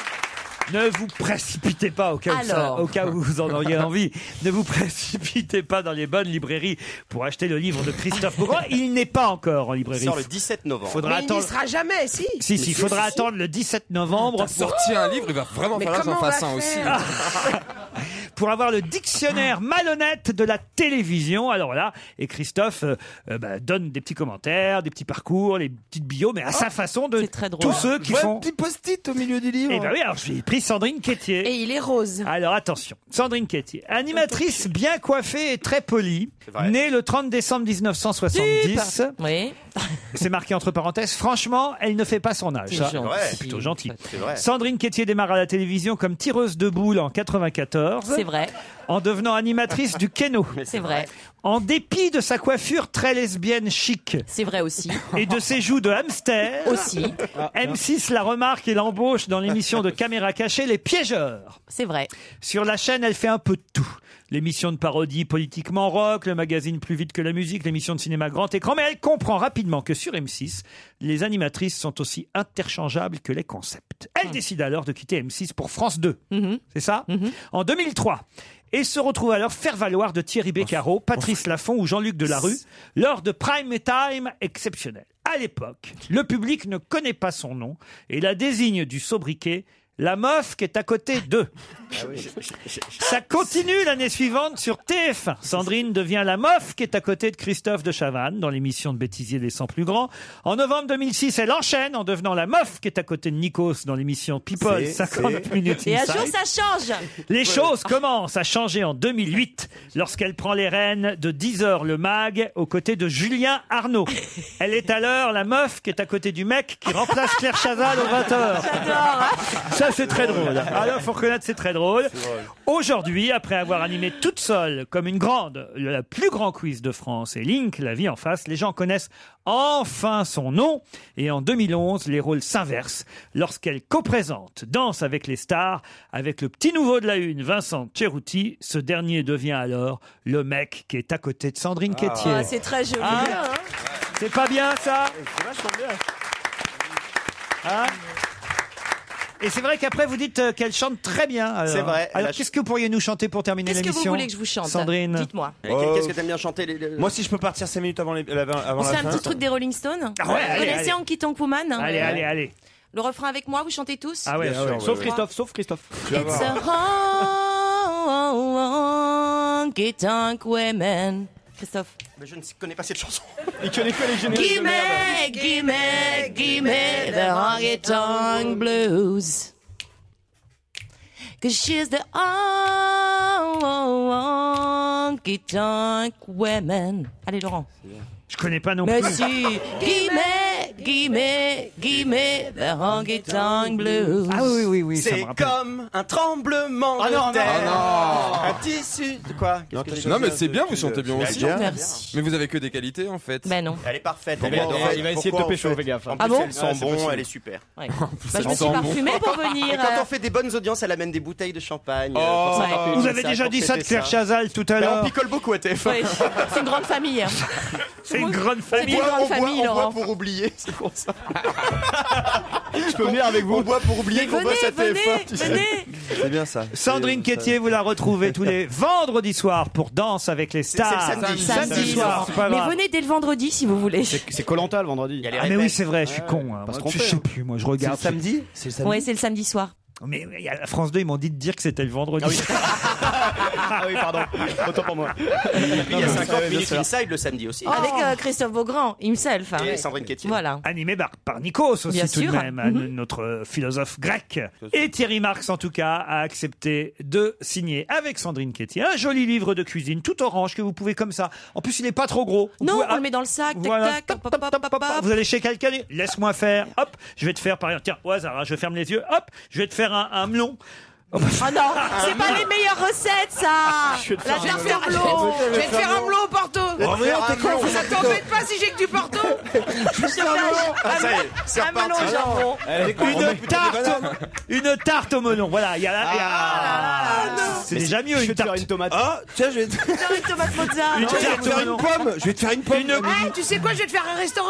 ne vous précipitez pas au cas où vous en auriez envie. Ne vous précipitez pas dans les bonnes librairies pour acheter le livre de Christophe Beaugrand. Il n'est pas encore en Il librairie. sort le 17 novembre. Faudra Mais il n'y attendre. sera jamais, si. Il faudra attendre le 17 novembre Sorti un livre, il va vraiment Mais falloir que j'en comment on fasse va un aussi. faire pour avoir le dictionnaire malhonnête de la télévision. Alors là, et Christophe donne des petits commentaires, des petits parcours, les petites bios, mais à sa façon de C'est très drôle. tous ceux qui Ouais, font. un petit post-it au milieu du livre. Eh ben oui, alors j'ai pris Sandrine Quétier. Et il est rose. Alors attention, Sandrine Quétier, animatrice bien coiffée et très polie, vrai. née le 30 décembre 1970. Oui. C'est marqué entre parenthèses. Franchement, elle ne fait pas son âge. C'est Ça, gentil. C'est plutôt gentil. C'est vrai. Sandrine Quétier démarre à la télévision comme tireuse de boules en 94. C'est vrai. En devenant animatrice du Keno. C'est vrai. En dépit de sa coiffure très lesbienne chic C'est vrai aussi. et de ses joues de hamster, Aussi. M6 la remarque et l'embauche dans l'émission de caméra cachée Les Piégeurs. C'est vrai. Sur la chaîne, elle fait un peu de tout. L'émission de parodie politiquement rock, le magazine Plus vite que la musique, l'émission de cinéma grand écran, mais elle comprend rapidement que sur M6, les animatrices sont aussi interchangeables que les concepts. Elle décide alors de quitter M6 pour France 2. C'est ça? En 2003. Et se retrouve alors faire valoir de Thierry Beccaro, Patrice Laffont ou Jean-Luc Delarue lors de prime time exceptionnels. À l'époque, le public ne connaît pas son nom et la désigne du sobriquet la meuf qui est à côté d'eux. Ça continue l'année suivante sur TF1. Sandrine devient la meuf qui est à côté de Christophe de Chavannes dans l'émission de Bêtisier des 100 plus grands. En novembre 2006, elle enchaîne en devenant la meuf qui est à côté de Nikos dans l'émission People 50 minutes Et un inside. jour, ça change. Les choses commencent à changer en 2008 lorsqu'elle prend les rênes de 10h le mag aux côtés de Julien Arnaud. Elle est alors la meuf qui est à côté du mec qui remplace Claire Chazal aux 20h. Ça, c'est très drôle. Alors, faut reconnaître, c'est très drôle. Aujourd'hui, après avoir animé toute seule, comme une grande, le plus grand quiz de France et Link, la vie en face, les gens connaissent enfin son nom. Et en 2011, les rôles s'inversent lorsqu'elle co-présente Danse avec les stars avec le petit nouveau de la une, Vincent Cerutti. Ce dernier devient alors le mec qui est à côté de Sandrine Quétier. Ah, c'est très joli. Hein C'est pas bien, ça? C'est vachement bien. Hein? Et c'est vrai qu'après vous dites qu'elle chante très bien. Alors. C'est vrai. Alors qu'est-ce que vous pourriez nous chanter pour terminer Qu'est-ce que l'émission? vous voulez que je vous chante? Sandrine. Dites-moi. Qu'est-ce que t'aimes bien chanter Moi, si je peux partir 5 minutes avant On la fait fin. un petit truc des Rolling Stones. Ah ouais, Vous allez, connaissez allez. Honky Tonk Woman? Allez. Le refrain avec moi, vous chantez tous? Ah ouais, Sauf Christophe, sauf Christophe. It's a honky tonk woman. Christophe. Mais je ne connais pas cette chanson. Il connaît que les génériques de merde. Gimme the honky tonk blues. 'Cause she's the honky tonk woman. Allez, Laurent. Je connais pas non Mais plus. si. Gimme the honky tonk blues. Ah oui, ça me C'est rappelle. comme un tremblement Ah non, de terre. non. Un tissu de quoi? Non, mais c'est bien, vous chantez bien aussi. Merci. Mais vous avez que des qualités en fait. Ben non. Elle est parfaite. Il va essayer de te pécho, fais gaffe. En Ah plus, bon elle sent bon, elle est super. Ouais. Bah, je me suis parfumée pour venir. Et quand on fait des bonnes audiences, elle amène des bouteilles de champagne. Oh, Vous avez déjà dit ça de Claire Chazal tout à On l'heure. picole beaucoup à TF1. Ouais, c'est une grande famille. Hein. C'est une grande famille. C'est une grande famille, on Laurent. boit pour oublier, c'est pour ça. Je peux venir avec vous. On boit pour oublier qu'on bosse à TF1. tu sais. Venez. C'est bien ça. Sandrine Quétier, vous la retrouvez tous les vendredis soirs pour Danse avec les stars. C'est le samedi. Samedi soir, c'est pas Mais grave. venez dès le vendredi si vous voulez. C'est Koh-Lanta le vendredi. Il y a les Ah mais répètes. oui, c'est vrai, je suis con. Hein. pas se Moi, tromper, je sais hein. plus, moi je C'est le regarde. samedi? C'est le samedi. Ouais, c'est le samedi soir. Mais il y a la France 2, ils m'ont dit de dire que c'était le vendredi. Ah oui, pardon. Autant pour moi. Et puis il y a 50 minutes inside le samedi aussi. Avec Christophe Beaugrand, himself. Et Sandrine Quétier. Voilà. Animé par Nikos aussi Bien tout sûr. de même, notre philosophe grec. Et Thierry Marx en tout cas a accepté de signer avec Sandrine Quétier un joli livre de cuisine tout orange que vous pouvez comme ça. En plus il n'est pas trop gros. Vous Non, pouvez- on le met dans le sac. Tac, Voilà. tac. Hop, hop, hop, hop, hop. Vous allez chez quelqu'un, laisse-moi faire. Hop, je vais te faire par exemple. Tiens, au hasard, hein, je ferme les yeux. Hop, je vais te faire un melon. Oh non, c'est pas les meilleures recettes, ça. Je vais te faire un melon. Je vais te faire un melon au Porto. Ça t'embête pas si j'ai que du Porto? Je vais faire un melon. Ah, ça y est, c'est Un melon reparti. au jambon. Une tarte au melon. Voilà, il y a. C'est déjà mieux Je une vais te faire tarte. une tomate. Ah, tiens, je vais te Faire une tomate mozza. Une je vais tarte te faire au une melon. pomme. Je vais te faire une pomme. Eh, tu sais quoi, je vais te faire un restaurant.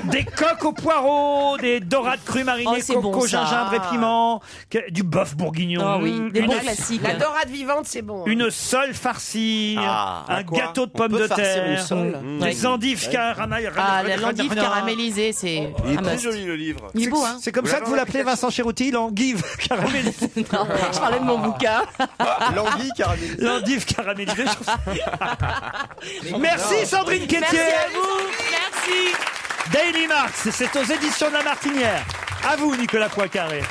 Des coques au poireau, des dorades crues marinées, Oh, c'est coco, bon, ça. gingembre et piment, du bœuf bourguignon, Ah oui, des une, bons classiques. La dorade vivante, c'est bon. une sole farcie, Ah, un quoi gâteau de On pommes peut de farcir une terre, sole des endives caramélisées. Ah, l'endive caramélisée, c'est Il est un très must. joli le livre. Il est beau, hein. C'est comme ça que vous l'appelez Vincent Cherouti, l'endive caramélisée. Non, je parlais de mon bouquin. L'anguille caramélisée. L'endive caramélisée. je trouve ça- Merci Sandrine Quétier. Merci à vous. Merci. Daily Marx, c'est aux éditions de La Martinière. À vous Nicolas Poincaré.